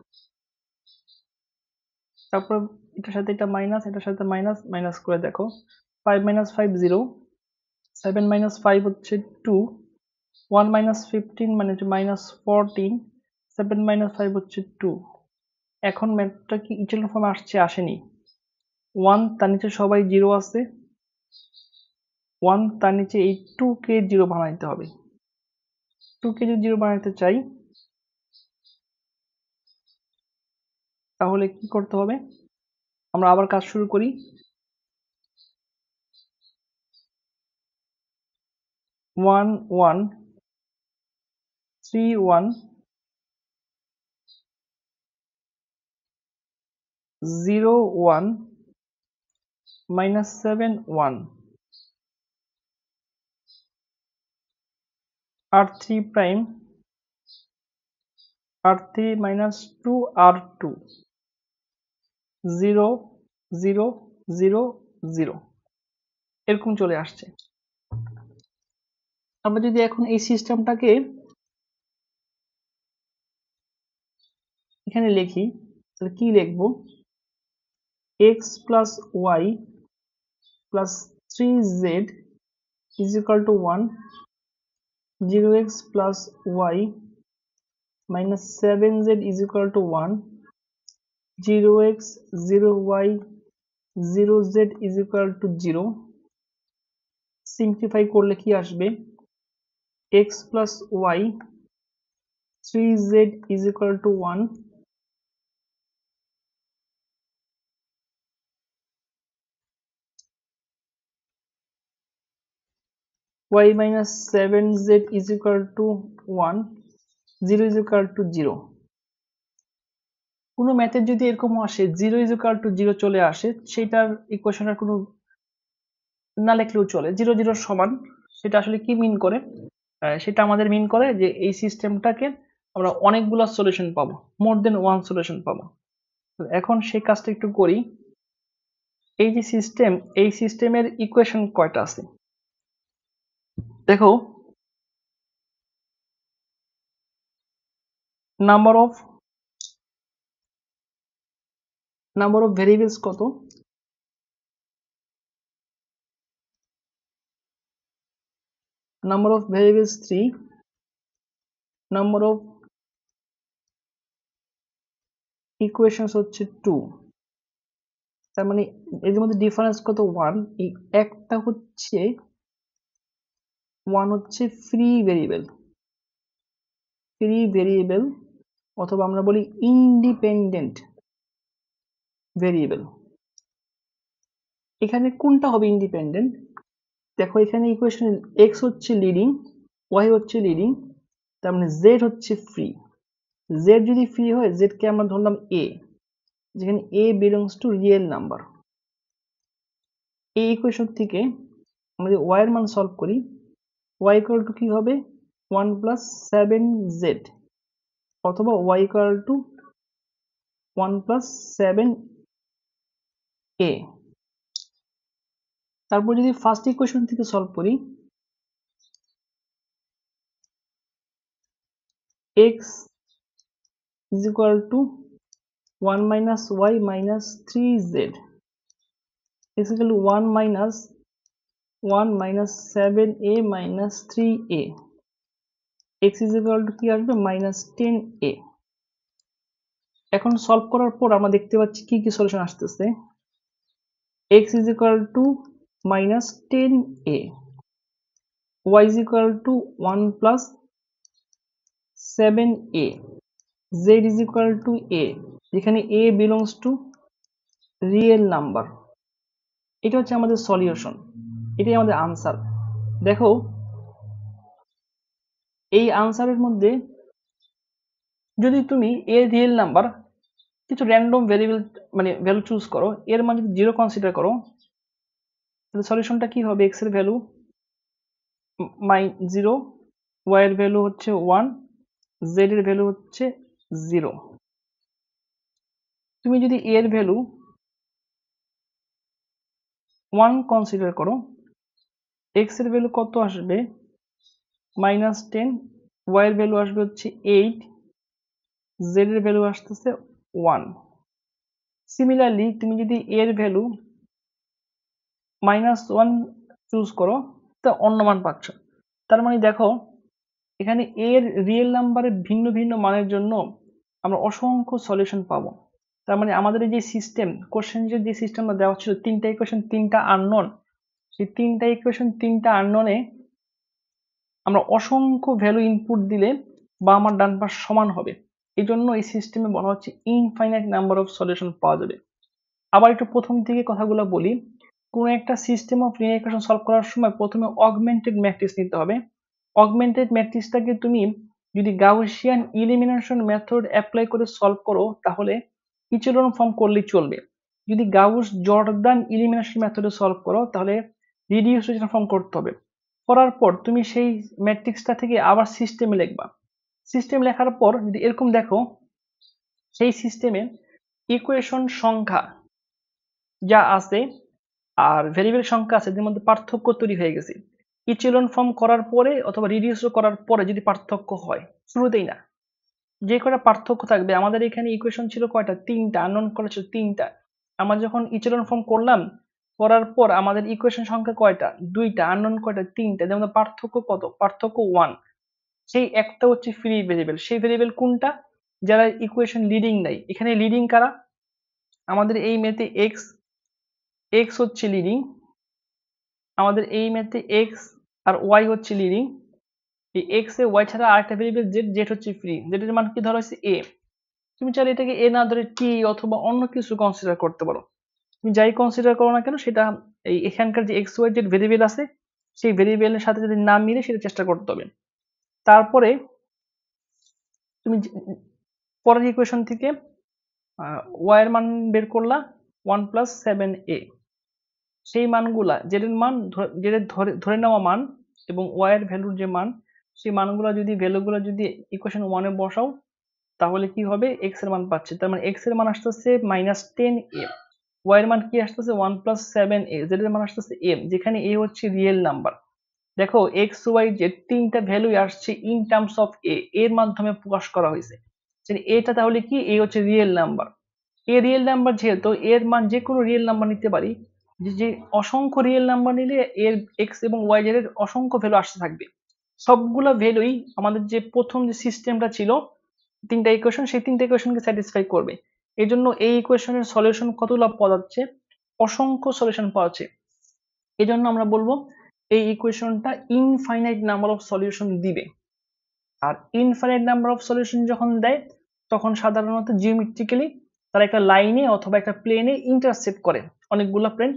তারপর এটার সাথে এটা মাইনাস, এটার সাথে মাইনাস, মাইনাস করে দেখো, 5 - 5 0, 7 - 5 হচ্ছে 2, 1 - 15 মানে হচ্ছে -14, 7 - 5 হচ্ছে 2। এখন ম্যাথটা কি ইচেলন ফর্মে আসছে, আসেনি। 1 তার নিচে সবাই 0 আছে, 1 তার নিচে এই 2 কে 0 বানাইতে হবে। 2 কে যদি 0 বানাইতে চাই, তাহলে কি করতে হবে, আমরা আবার কাজ শুরু করি। 1 1 3 1 0 1 -7 1, আর three prime r3 minus 2 r2 0 0 0 0 এরকম চলে আসছে। আমরা যদি এখন এই সিস্টেমটাকে এখানে লিখি তাহলে কি লিখবো, x plus y plus 3z is equal to 1, 0x plus y minus 7z is equal to 1, 0x 0y 0z is equal to 0। Simplify করলে কি আসবে, x plus y 3z is equal to 1, y minus 7z is equal to 1, 0 is equal to 0। কোনো ম্যাথের যদি এরকম আসে 0 is equal to 0 চলে আসে, সেটার ইকুয়েশনের কোনো না লিখলেও চলে, 0 0 সমান, সেটা আসলে কি মিন করে, সেটা আমাদের মিন করে যে এই সিস্টেমটাকে আমরা অনেকগুলো সলিউশন পাবো, মোর দেন ওয়ান সলিউশন পাবো। এখন সেই কাজটা একটু করি। এই যে সিস্টেম, এই সিস্টেমের ইকুয়েশন কয়টা আছে দেখো, নাম্বার অফ ভেরিয়েবলস কত, number of variables 3, number of equations হচ্ছে 2, তার মানে এদের মধ্যে ডিফারেন্স কত 1। এই একটা হচ্ছে 1 হচ্ছে ফ্রি ভেরিয়েবল অথবা আমরা বলি ইন্ডিপেন্ডেন্ট ভেরিয়েবল। এখানে কোনটা হবে ইন্ডিপেন্ডেন্ট, দেখো এখানে ইকুয়েশন x হচ্ছে লিডিং, y হচ্ছে লিডিং, তার মানে z হচ্ছে ফ্রি। z যদি ফ্রি হয়, z কে আমরা ধরলাম a, যেখানে a belongs to real number. এই ইকুয়েশন থেকে আমরা যদি y এর মান সলভ করি, y ইকুয়াল টু কি হবে 1 প্লাস 7z, অথবা y equal to 1 plus 7a। তারপর যদি ফার্স্ট ইকুয়েশন থেকে সলভ করি, x is equal to 1 minus y minus 3z is equal to 1 minus 7a minus 3a, x is equal to কি আসবে minus 10a। এখন solve করার পর আমরা দেখতে পাচ্ছি কি কি সলিউশন আসতেছে, x is equal to minus 10a, y is equal to 1 plus 7a, z is equal to a, যেখানে a belongs to real number. এটা হচ্ছে আমাদের সলিউশন, এটাই আমাদের আনসার। দেখো এই আনসারের মধ্যে যদি তুমি a রিয়েল নাম্বার কিছু র্যান্ডম ভেরিয়েবল মানে ভ্যালু চুজ করো, এর মান যদি 0 কনসিডার করো, তাহলে সলিউশনটা কি হবে, x এর ভ্যালু 0, y এর ভ্যালু হচ্ছে 1, z এর ভ্যালু হচ্ছে 0। তুমি যদি a এর ভ্যালু 1 কনসিডার করো, x এর ভ্যালু কত আসবে -10, y এর ভ্যালু আসবে হচ্ছে 8, z এর ভ্যালু আসতেছে 1। সিমিলারলি তুমি যদি a এর ভ্যালু -1 চুজ করো, তা অন্য মান পাচ্ছ। তার মানে দেখো এখানে a এর রিয়েল নাম্বারের ভিন্ন ভিন্ন মানের জন্য আমরা অসংখ্য সলিউশন পাবো। তার মানে আমাদের এই যে সিস্টেম, কোশ্চেনের যে সিস্টেমটা দেওয়া ছিল, তিনটা ইকুয়েশন তিনটা আননোন, সেই তিনটা ইকুয়েশন তিনটা আননোনে আমরা অসংখ্য ভ্যালু ইনপুট দিলে বা আমার ডান পাশ সমান হবে। এই জন্য এই সিস্টেমে বলা হচ্ছে ইনফাইনাইট নাম্বার অফ সলিউশন পাওয়া যাবে। আবার একটু প্রথম থেকে কথাগুলো বলি, কোন একটা system of linear equation solve করার সময় প্রথমে অগমেন্টেড ম্যাট্রিক্স নিতে হবে। অগমেন্টেড ম্যাট্রিক্সটাকে তুমি যদি গাউসিয়ান ইলিমিনেশন মেথড অ্যাপ্লাই করে সলভ করো, তাহলে ইচেলন ফর্ম করলেই চলবে। যদি গাউস জর্দান ইলিমিনেশন মেথডে সলভ করো, তাহলে রিডিউস ইচেলন ফর্ম করতে হবে। করার পর তুমি সেই ম্যাট্রিক্সটা থেকে আবার সিস্টেমে লিখবা। সিস্টেম লেখার পর যদি এরকম দেখো, সেই সিস্টেমে ইকুয়েশন সংখ্যা যা আছে আর ভেরিয়েবল সংখ্যা আছে, এদের মধ্যে পার্থক্য তৈরি হয়ে গেছে। ইচেলন ফর্ম করার পরে অথবা রিডিউস করার পরে যদি পার্থক্য হয়, শুরুতেই না, যে কয়টা পার্থক্য থাকবে। আমাদের এখানে ইকুয়েশন ছিল কয়টা? তিনটা। আননোন করা ছিল তিনটা। আমরা যখন ইচেলন ফর্ম করলাম, করার পর আমাদের ইকুয়েশন সংখ্যা কয়টা? দুইটা। আননোন কয়টা? তিনটা। এদের মধ্যে পার্থক্য কত? পার্থক্য 1। সেই একটা হচ্ছে ফ্রি ভেরিয়েবল। সেই ভেরিয়েবল কোনটা? যারা ইকুয়েশন লিডিং নাই। এখানে লিডিং কারা? আমাদের এই মেথে এক্স, এক্স হচ্ছে লিডিং। আমাদের এই মেথে এক্স আর ওয়াই হচ্ছে লিডিং। এই এক্স এ ওয়াই ছাড়া আরেকটা ভেরিয়েবল জেড, জেড হচ্ছে ফ্রি। জেডের মান কি ধরা হয়েছে? এ। তুমি চাইলে এটাকে এ না ধরে টি অথবা অন্য কিছু কনসিডার করতে পারো। তুমি যাই কনসিডার করো না কেন, সেটা এই এখানকার যে এক্স ওয়াই জেড ভেরিয়েবল আছে, সেই ভেরিয়েবলের সাথে যদি না মিলে সেটা চেষ্টা করতে হবে। তারপরে তুমি পরের ইকুয়েশন থেকে ওয়াই এর মান বের করলা 1+7a। সেই মানগুলা জেড এর মান, জেড এর ধরে নেওয়া মান এবং ওয়াই এর ভ্যালুর যে মান, সেই মানগুলা যদি ভ্যালুগুলা যদি ইকুয়েশন 1 এ বসাও, তাহলে কি হবে? এক্স এর মান পাচ্ছে। তার মানে এক্স এর মান আসতেছে -10a, ওয়াই এর মান কি আসতেছে? 1+7a, জেড এর মান আসতেছে a, যেখানে a হচ্ছে রিয়েল নাম্বার। দেখো এক্স ওয়াই জেড তিনটা ভ্যালুই আসছে ইন টার্মস অফ এ, এর মাধ্যমে প্রকাশ করা হয়েছে। এটা তাহলে কি? এ হচ্ছে রিয়েল নাম্বার। এ রিয়েল নাম্বার যেহেতু, এর মান যে কোনো রিয়েল নাম্বার নিতে পারি। যে অসংখ্য রিয়েল নাম্বার নিলে এর এক্স এবং ওয়াই জেড এর অসংখ্য ভ্যালু আসতে থাকবে। সবগুলা ভ্যালুই আমাদের যে প্রথম যে সিস্টেমটা ছিল, তিনটা ইকুয়েশন, সেই তিনটা ইকুয়েশনকে স্যাটিসফাই করবে। এই জন্য এই ইকুয়েশনের সলিউশন কতগুলো পাওয়া যাচ্ছে? অসংখ্য সলিউশন পাওয়া যাচ্ছে। এই জন্য আমরা বলবো এই ইকুয়েশনটা ইনফাইনাইট নাম্বার অফ সলিউশন দিবে। আর ইনফাইনাইট নাম্বার অফ সলিউশন যখন দেয়, তখন সাধারণত জিওমেট্রিক্যালি তারা একটা লাইনে অথবা একটা প্লেনে ইন্টারসেক্ট করে। অনেকগুলা প্লেন,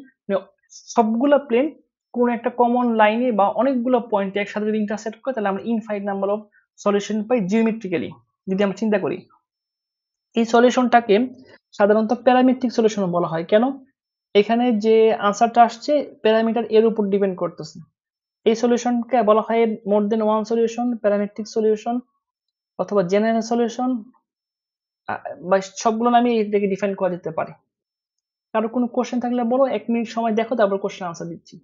সবগুলা প্লেন কোন একটা কমন লাইনে বা অনেকগুলো পয়েন্টে একসাথে যদি ইন্টারসেক্ট করে, তাহলে আমরা infinite number of solution pi geometrically. যদি আমরা চিন্তা করি, এই সলিউশনটাকে সাধারণত প্যারামেট্রিক সলিউশন বলা হয়। কেন? এখানে যে আনসারটা আসছে প্যারামিটার এর উপর ডিপেন্ড করতেছে। এই সলিউশনকে বলা হয় মোর দেন ওয়ান সলিউশন, প্যারামেট্রিক সলিউশন অথবা জেনারেল সলিউশন, বা সবগুলো নামে এটাকে ডিফাইন করা যেতে পারে। কারো কোনো কোশ্চেন থাকলে বলো, 1 মিনিট সময় দেখো, তারপর কোশ্চেন আনসার দিচ্ছি।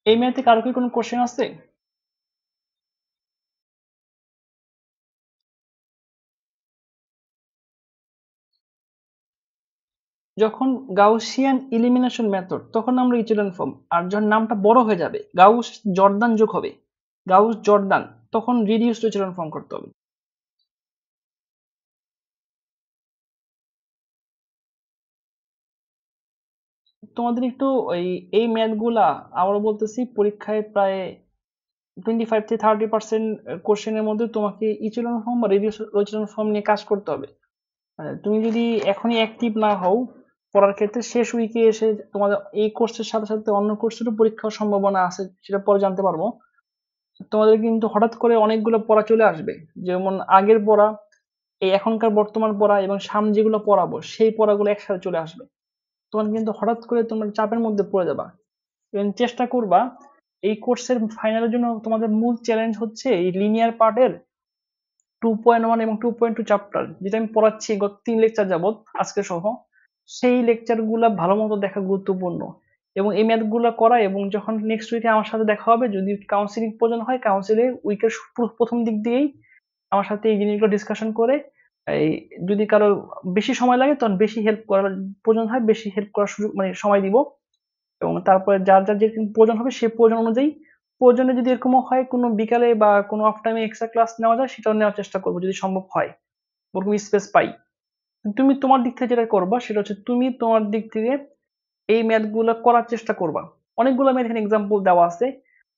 এই ম্যাথে কারো কি কোনো কোশ্চেন আছে? যখন গাউসিয়ান ইলিমিনেশন মেথড তখন আমরা ইচেলন ফর্ম, আর যখন নামটা বড় হয়ে যাবে গাউস জর্দান যোগ হবে, গাউস জর্দান, তখন রিডিউস টু ইচেলন ফর্ম করতে হবে। তোমাদের একটু ওই এই ম্যাথ গুলা আমরা বলতেছি পরীক্ষায় প্রায় 25 থেকে 30% কোশ্চেনের মধ্যে তোমাকে ইচেলন ফর্ম বা রিডিউস ইচেলন ফর্ম নিয়ে কাজ করতে হবে। তুমি যদি এখনই অ্যাক্টিভ না হও পড়ার ক্ষেত্রে, শেষ উইকে এসে তোমাদের এই কোর্সের সাথে সাথে অন্য কোর্সেরও পরীক্ষার সম্ভাবনা আছে, সেটা পরে জানতে পারবো। তোমাদের কিন্তু হঠাৎ করে অনেকগুলো পড়া চলে আসবে, যেমন আগের পড়া, এই এখনকার বর্তমান পড়া এবং সামনে যেগুলো পড়াবো সেই পড়াগুলো একসাথে চলে আসবে। তোমার কিন্তু হঠাৎ করে তোমরা চাপের মধ্যে পড়ে যাবা। এবং চেষ্টা করবা এই কোর্সের ফাইনালের জন্য তোমাদের মূল চ্যালেঞ্জ হচ্ছে এই লিনিয়ার পার্টের 2.1 এবং 2.2 চ্যাপ্টার, যেটা আমি পড়াচ্ছি গত 3 লেকচার যাবত আজকে সহ, সেই লেকচার গুলা ভালো মতো দেখা গুরুত্বপূর্ণ। এবং এই ম্যাথ গুলা করা, এবং যখন নেক্সট উইকে আমার সাথে দেখা হবে, যদি কাউন্সিলিং প্রয়োজন হয় কাউন্সিলে উইকের প্রথম দিক দিয়েই আমার সাথে এই জিনিসগুলো ডিসকাশন করে, এই যদি কারো বেশি সময় লাগে তখন বেশি হেল্প করার প্রয়োজন হয়, বেশি হেল্প করার সুযোগ মানে সময় দিব। এবং তারপরে যার যার যে প্রয়োজন হবে সে প্রয়োজন অনুযায়ী, প্রয়োজনে যদি এরকমও হয় কোনো বিকালে বা কোনো অফ টাইমে এক্সট্রা ক্লাস নেওয়া যায় সেটাও নেওয়ার চেষ্টা করবো যদি সম্ভব হয়, ওরকম স্পেস পাই। তুমি তোমার দিক থেকে যেটা করবা সেটা হচ্ছে তুমি তোমার দিক থেকে এই ম্যাথ গুলো করার চেষ্টা করবা। অনেকগুলো ম্যাথ এখানে এক্সাম্পল দেওয়া আছে,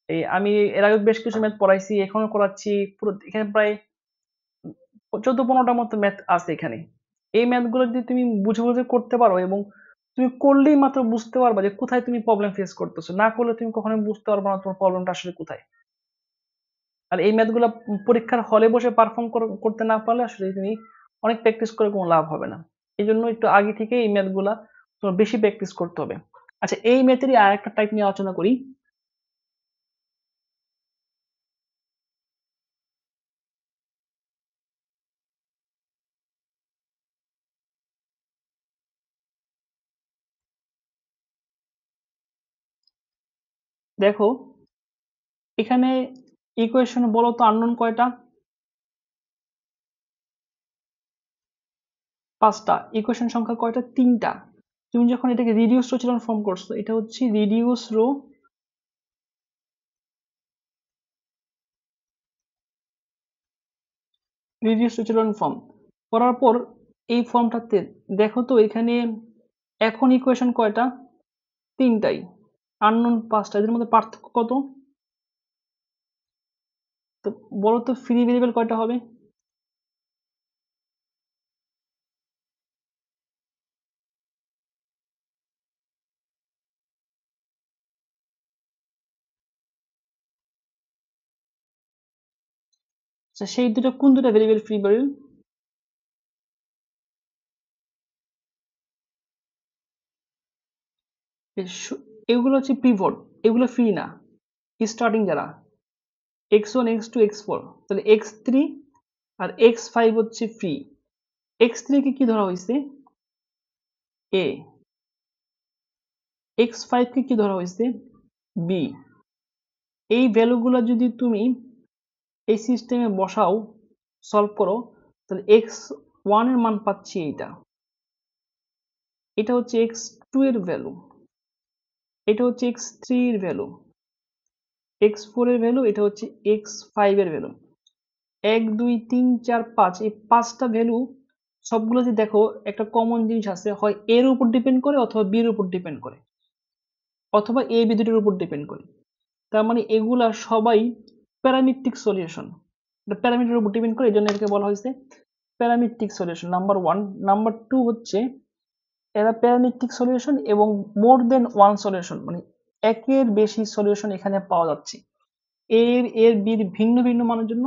এই আমি এর আগে বেশ কিছু ম্যাথ পড়াইছি, এখনো করাচ্ছি, পুরো এখানে প্রায় 14-15টা মতো ম্যাথ আছে এখানে। এই ম্যাথ গুলো যদি তুমি বুঝে বুঝে করতে পারো, এবং তুমি করলেই মাত্র বুঝতে পারবা যে কোথায় তুমি প্রবলেম ফেস করতেছো, না করলে তুমি কখনোই বুঝতে পারবে না তোমার প্রবলেমটা আসলে কোথায়। আর এই ম্যাথ গুলা পরীক্ষার হলে বসে পারফর্ম করতে না পারলে আসলে তুমি অনেক প্র্যাকটিস করে কোনো লাভ হবে না। এই জন্য একটু আগে থেকে এই ম্যাথ গুলা তোমার বেশি প্র্যাকটিস করতে হবে। আচ্ছা, এই ম্যাথেরই আর একটা টাইপ নিয়ে আলোচনা করি। দেখো এখানে ইকুয়েশন বলো তো আননোন কয়টা? 5টা। ইকুয়েশন সংখ্যা কয়টা? 3টা। তুমি যখন এটাকে রিডিউস রো ফর্ম করছো, এটা হচ্ছে রিডিউস রো ফর্ম করার পর এই ফর্মটাতে দেখো তো এখানে এখন ইকুয়েশন কয়টা? 3টাই। আননোন 5টা, এদের মধ্যে পার্থক্য কত? তো বলো তো ফ্রি ভেরিয়েবল কয়টা হবে? আচ্ছা, সেই দুটো কোন দুটো ভেরিয়েবল ফ্রি ভেরিয়েবল? এগুলো হচ্ছে পিভট, এগুলো ফ্রি না। স্টার্টিং যারা x1 x2 x4, তাহলে x3 আর x5 হচ্ছে ফ্রি। x3 কে কি ধরা হয়েছে? a। x5 কে কি ধরা হয়েছে? b। এই ভ্যালুগুলো যদি তুমি এই সিস্টেমে বসাও, সলভ করো, তাহলে x1 এর মান পাচ্ছি এইটা, এটা হচ্ছে x2 এর ভ্যালু, এটা হচ্ছে x3 এর ভ্যালু, x4 এর ভ্যালু, এটা হচ্ছে x5 এর ভ্যালু। 1 2 3 4 5, এই 5টা ভ্যালু সবগুলো যদি দেখো একটা কমন জিনিস আছে, হয় এর উপর ডিপেন্ড করে অথবা বি এর উপর ডিপেন্ড করে, অথবা এ বি দুটোর উপর ডিপেন্ড করে। তার মানে এগুলা সবাই প্যারামেট্রিক সলিউশন, এটা প্যারামিটারের উপর ডিপেন্ড করে, এই জন্য এটাকে বলা হয়েছে parametric solution number one. Number two হচ্ছে এরা প্যারামেট্রিক সলিউশন এবং মোর দেন ওয়ান সলিউশন, মানে একের বেশি সলিউশন এখানে পাওয়া যাচ্ছে। এর এর বির ভিন্ন ভিন্ন মানের জন্য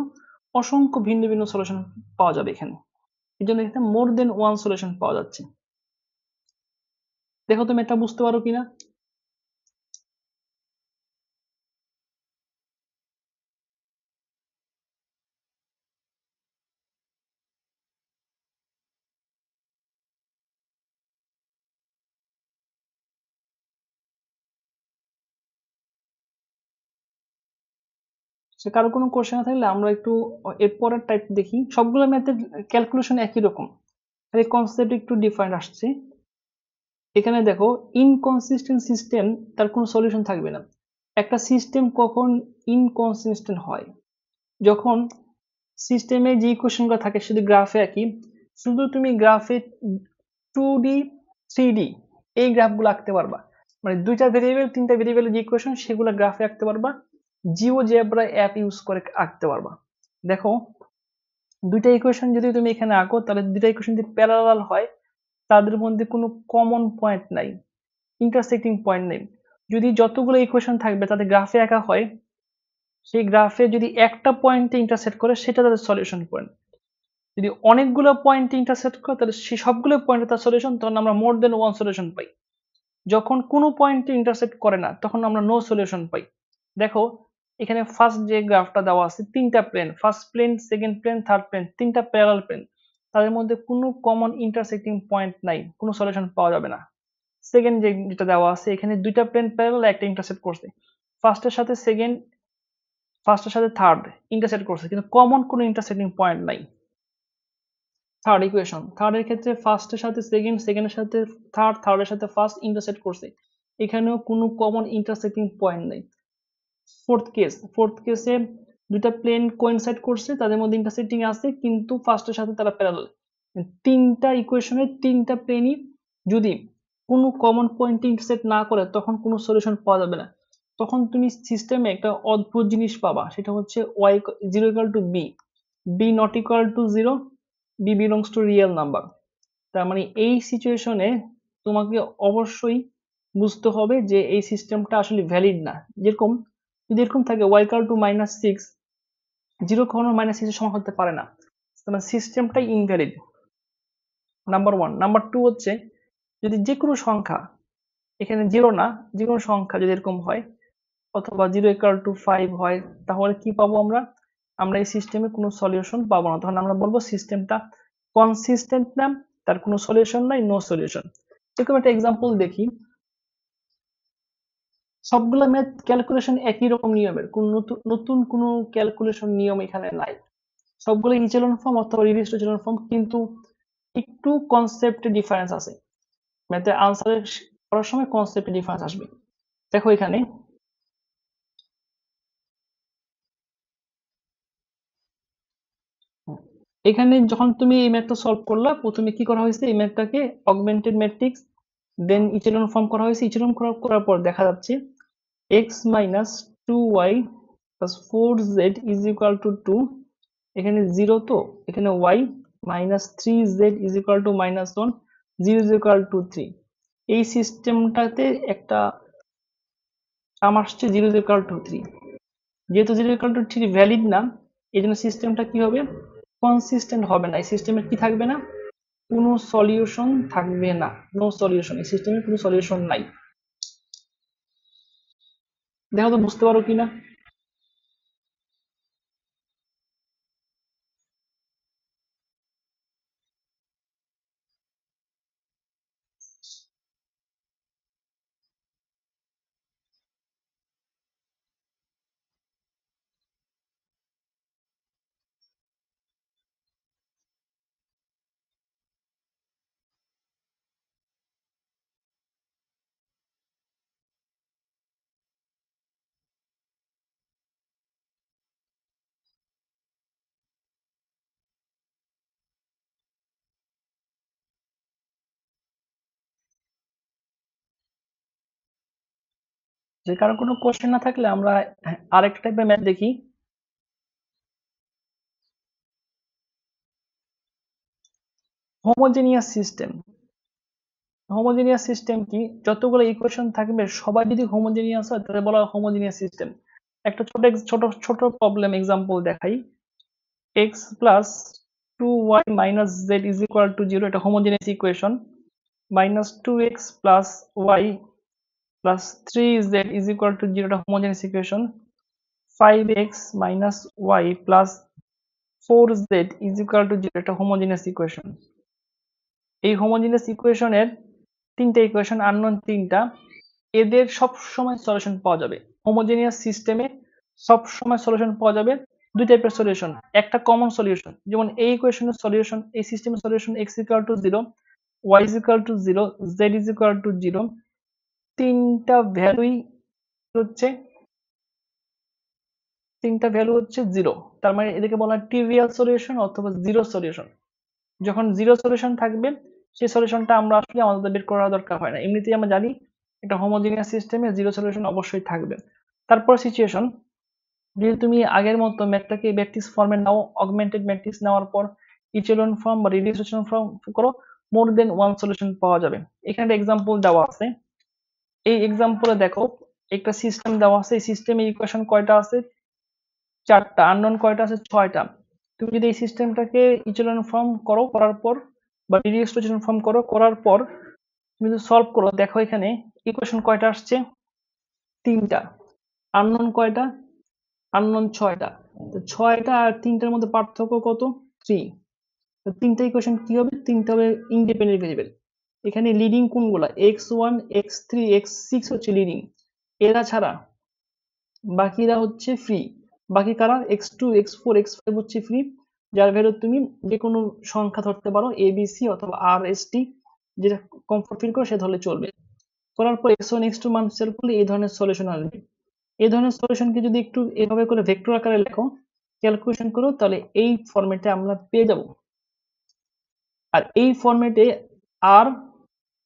অসংখ্য ভিন্ন ভিন্ন সলিউশন পাওয়া যাবে এখানে, এই জন্য এখানে মোর দেন ওয়ান সলিউশন পাওয়া যাচ্ছে। দেখো তুমি এটা বুঝতে পারো কিনা। কারো কোনো কোশ্চেন না থাকলে আমরা একটু এর পরের টাইপ দেখি। সবগুলো ম্যাথের ক্যালকুলেশন একই রকম, এই কনসেপ্ট একটু ডিফারেন্ট আসছে। এখানে দেখো ইনকনসিস্টেন্ট সিস্টেম, তার কোনো সলিউশন থাকবে না। একটা সিস্টেম কখন ইনকনসিস্টেন্ট হয়? যখন সিস্টেমে যে ইকুয়েশনগুলো থাকে শুধু গ্রাফে একই, শুধু তুমি গ্রাফে 2D 3D এই গ্রাফগুলো আঁকতে পারবা, মানে দুইটা ভেরিয়েবল তিনটা ভেরিয়েবলের যে ইকুয়েশন সেগুলো গ্রাফে আঁকতে পারবা, জিওজেব্রা অ্যাপ ইউজ করে আঁকতে পারবা। দেখো দুইটা ইকুয়েশন যদি তুমি এখানে আঁকো তাহলে দুইটা ইকুয়েশন যদি প্যারালাল হয় তাদের মধ্যে কোনো কমন পয়েন্ট নাই, ইন্টারসেক্টিং পয়েন্ট নেই। যদি যতগুলো ইকুয়েশন থাকবে তাদের গ্রাফে আঁকা হয়, সেই গ্রাফে যদি একটা পয়েন্টে ইন্টারসেক্ট করে সেটা তাদের সলিউশন পয়েন্ট। যদি অনেকগুলো পয়েন্টে ইন্টারসেক্ট করে তাহলে সেই সবগুলো পয়েন্টে তার সলিউশন, তখন আমরা মোর দেন ওয়ান সলিউশন পাই। যখন কোনো পয়েন্টে ইন্টারসেক্ট করে না তখন আমরা নো সলিউশন পাই। দেখো এখানে ফার্স্ট যে গ্রাফটা দেওয়া আছে তিনটা plane, first plane, second plane, third plane, তিনটা প্যারালাল প্লেন, তাদের মধ্যে কোনো কমন ইন্টারসেক্টিং পয়েন্ট নাই, কোনো সলিউশন পাওয়া যাবে না। সেকেন্ড যেটা দেওয়া আছে এখানে দুইটা প্লেন প্যারালাল, একটা ইন্টারসেক্ট করছে, ফার্স্টের সাথে সেকেন্ড, ফার্স্টের সাথে থার্ড ইন্টারসেক্ট করছে কিন্তু কমন কোনো ইন্টারসেক্টিং পয়েন্ট নাই। থার্ড ইকুয়েশন, থার্ডের ক্ষেত্রে ফার্স্টের সাথে সেকেন্ড, সেকেন্ডের সাথে থার্ড, থার্ডের সাথে ফার্স্ট ইন্টারসেক্ট করছে, এখানেও কোনো কমন ইন্টারসেক্টিং পয়েন্ট নেই। ফোর্থ কেসে দুইটা প্লেন কোইনসাইড করছে, তাদের মধ্যে ইন্টারসেক্টিং আছে কিন্তু ফার্স্টের সাথে তারা প্যারালাল। তিনটা ইকুয়েশনের তিনটা প্লেনই যদি কোনো কমন পয়েন্টে ইন্টারসেক্ট না করে তখন কোনো সলিউশন পাওয়া যাবে না। তখন তুমি সিস্টেমে একটা অদ্ভুত জিনিস পাবা, সেটা হচ্ছে y 0 equal to b, b not equal to 0, b belongs to real number। তার মানে এই সিচুয়েশনে তোমাকে অবশ্যই বুঝতে হবে যে এই সিস্টেমটা আসলে ভ্যালিড না। যেরকম যদি এরকম থাকে y equal to -6, 0 কখনো -6 এর সমান হতে পারে না, তাহলে সিস্টেমটাই invalid, number one. Number two হচ্ছে যদি যে কোনো সংখ্যা, এখানে জিরো না, যে কোনো সংখ্যা যদি এরকম হয় অথবা 0 equal to 5 হয়, তাহলে কি পাবো আমরা? আমরা এই সিস্টেমে কোনো সলিউশন পাবো না, তখন আমরা বলবো সিস্টেমটা কনসিস্টেন্ট না, তার কোনো সলিউশন নাই, নো সলিউশন। এরকম একটা এক্সাম্পল দেখি। সবগুলো ম্যাথ ক্যালকুলেশন একই রকম নিয়মের, কোন নতুন কোনো ক্যালকুলেশন নিয়ম এখানে নাই, সবগুলো ইচেলন ফর্ম অথবা রিডিউসড ইচেলন ফর্ম, কিন্তু একটু কনসেপ্টে ডিফারেন্স আছে। ম্যাথে আনসার করার সময় কনসেপ্টে ডিফারেন্স আসবে। দেখো এখানে এখানে যখন তুমি এই ম্যাথটা সলভ করলা, প্রথমে কি করা হয়েছে, এই ম্যাথটাকে অগমেন্টেড ম্যাট্রিক্স দেন ইচেলন ফর্ম করা হয়েছে। ইচেলন করার পর দেখা যাচ্ছে x minus 2y plus 4z is equal to 2, এখানে 0 তো এখানে y minus 3z is equal to -1, 0 is equal to 3। এই সিস্টেমটাতে একটা টার্ম আসছে 0 is equal to 3, যেহেতু 0 is equal to 3 ভ্যালিড না, এই জন্য সিস্টেমটা কি হবে, কনসিস্টেন্ট হবে না। এই সিস্টেমের কি থাকবে না, কোনো সলিউশন থাকবে না, নো সলিউশন, এই সিস্টেমের কোনো সলিউশন নাই। দেখো তো বুঝতে পারো কিনা। যে কারো কোনো কোশ্চেন না থাকলে আমরা আরেকটা টাইপের ম্যাথ দেখি। Homogeneous system. হোমোজেনিয়াস সিস্টেম কি, যতগুলো ইকুয়েশন থাকবে সবাই যদি হোমোজেনিয়াস হয় তাহলে বলা হয় হোমোজেনিয়াস সিস্টেম। একটা ছোট ছোট প্রবলেম এক্সাম্পল দেখাই। x plus 2y minus z is equal to 0, এটা homogeneous equation. Minus 2x plus y plus 3z is equal to 0, এটা homogeneous equation. 5x minus y plus 4z is equal to 0, এটা homogeneous equation. এই homogeneous ইকুয়েশনের তিনটা equation unknown, তিনটা, এদের সব সময় সলিউশন পাওয়া যাবে হোমোজেনিয়াস সিস্টেমে। সব সময় সলিউশন পাওয়া যাবে দুই টাইপের সলিউশন। একটা কমন সলিউশন, যেমন এই ইকুয়েশনের সলিউশন, এই সিস্টেমের solution x equal to 0, y equal to 0, z equal to 0, তিনটা ভ্যালুই হচ্ছে তিনটা ভ্যালু হচ্ছে 0। তার মানে এদেরকে বলা হয় ট্রিভিয়াল সলিউশন অথবা জিরো সলিউশন। যখন জিরো সলিউশন থাকবে সেই সলিউশনটা আমরা আসলে আমাদের বের করার দরকার হয় না, এমনিতেই আমরা জানি একটা হোমোজিনিয়াস সিস্টেমে জিরো সলিউশন অবশ্যই থাকবে। তারপর সিচুয়েশন, যদি তুমি আগের মতো ম্যাথটাকে ম্যাট্রিক্স ফর্মে নাও, অগমেন্টেড ম্যাট্রিক্স নেওয়ার পর ইচেলন ফর্ম বা রিডিউস ইচেলন ফর্ম করো, মোর দেন ওয়ান সলিউশন পাওয়া যাবে। এখানে এক্সাম্পল দেওয়া আছে, এই এক্সাম্পলে দেখো একটা সিস্টেম দেওয়া আছে, এই সিস্টেমে ইকুয়েশন কয়টা আছে? চারটা। আননোন কয়টা আছে? ছয়টা। তুমি যদি এই সিস্টেমটাকে ইচেলন ফর্ম করো, করার পর বা রিডিউস ইচেলন ফর্ম করো, করার পর তুমি যদি সলভ করো, দেখো এখানে ইকুয়েশন কয়টা আসছে? তিনটা। আননোন কয়টা? আননোন ছয়টা। তো ছয়টা আর তিনটার মধ্যে পার্থক্য কত? 3। তো তিনটা ইকুয়েশন কি হবে? তিনটা হবে ইন্ডিপেন্ডেন্ট ভেরিয়েবল। এখানে লিডিং কোনগুলা? x1, x3, x6 হচ্ছে লিডিং। এরা ছাড়া বাকিরা হচ্ছে ফ্রি। বাকি কারা? x2, x4, x5 হচ্ছে ফ্রি, যার ভ্যালু তুমি যে কোনো সংখ্যা ধরতে পারো, a b c অথবা r s t, যেটা কমফোর্ট ফিল করো সে ধরলে চলবে। করার পর x1 x2 মান সেট করলে এই ধরনের সলিউশন আসবে। এই ধরনের সলিউশনকে যদি একটু এভাবে করে ভেক্টর আকারে লেখো, ক্যালকুলেশন করো, তাহলে এই ফরম্যাটে আমরা পেয়ে যাব। আর এই ফরম্যাটে আর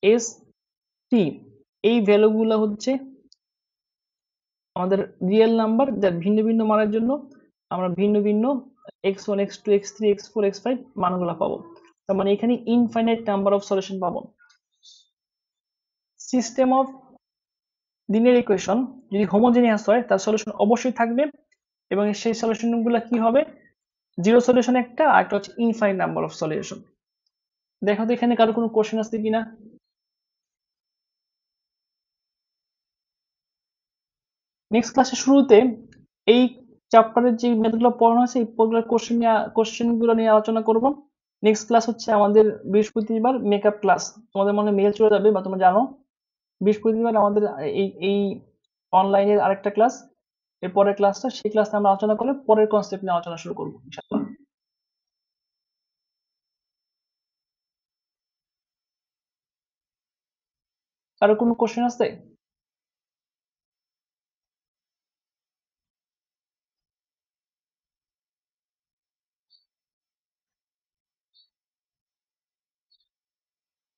এস টি এই ভ্যালুগুলো হচ্ছে আমাদের রিয়েল নাম্বার, যার ভিন্ন ভিন্ন মানের জন্য আমরা ভিন্ন ভিন্ন x1 x2 x3 x4 x5 মানগুলো পাবো। তার মানে এখানে ইনফাইনাইট নাম্বার অফ সলিউশন পাবো। সিস্টেম অফ লিনিয়ার ইকুয়েশন যদি হোমোজেনিয়াস হয় তার সলিউশন অবশ্যই থাকবে, এবং সেই সলিউশন গুলো কি হবে? জিরো সলিউশন একটা, আর একটা হচ্ছে ইনফাইনাইট নাম্বার অফ সলিউশন। দেখো তো এখানে কারো কোনো কোশ্চেন আছে কিনা। নেক্সট ক্লাসের শুরুতে এই চ্যাপ্টারের যে ম্যাথগুলো পড়ানো আছে এই কোশ্চেন গুলো নিয়ে আলোচনা করব। নেক্সট ক্লাস হচ্ছে আমাদের বৃহস্পতিবার মেকআপ ক্লাস। তোমাদের মনে মেল চলে যাবে বা তোমরা জানো বৃহস্পতিবার আমাদের এই অনলাইনের আরেকটা ক্লাস, এর পরের ক্লাসটা, সেই ক্লাসে আমরা আলোচনা করলে পরের কনসেপ্ট নিয়ে আলোচনা শুরু করবো ইনশাআল্লাহ। কারো কোনো কোশ্চেন আছে?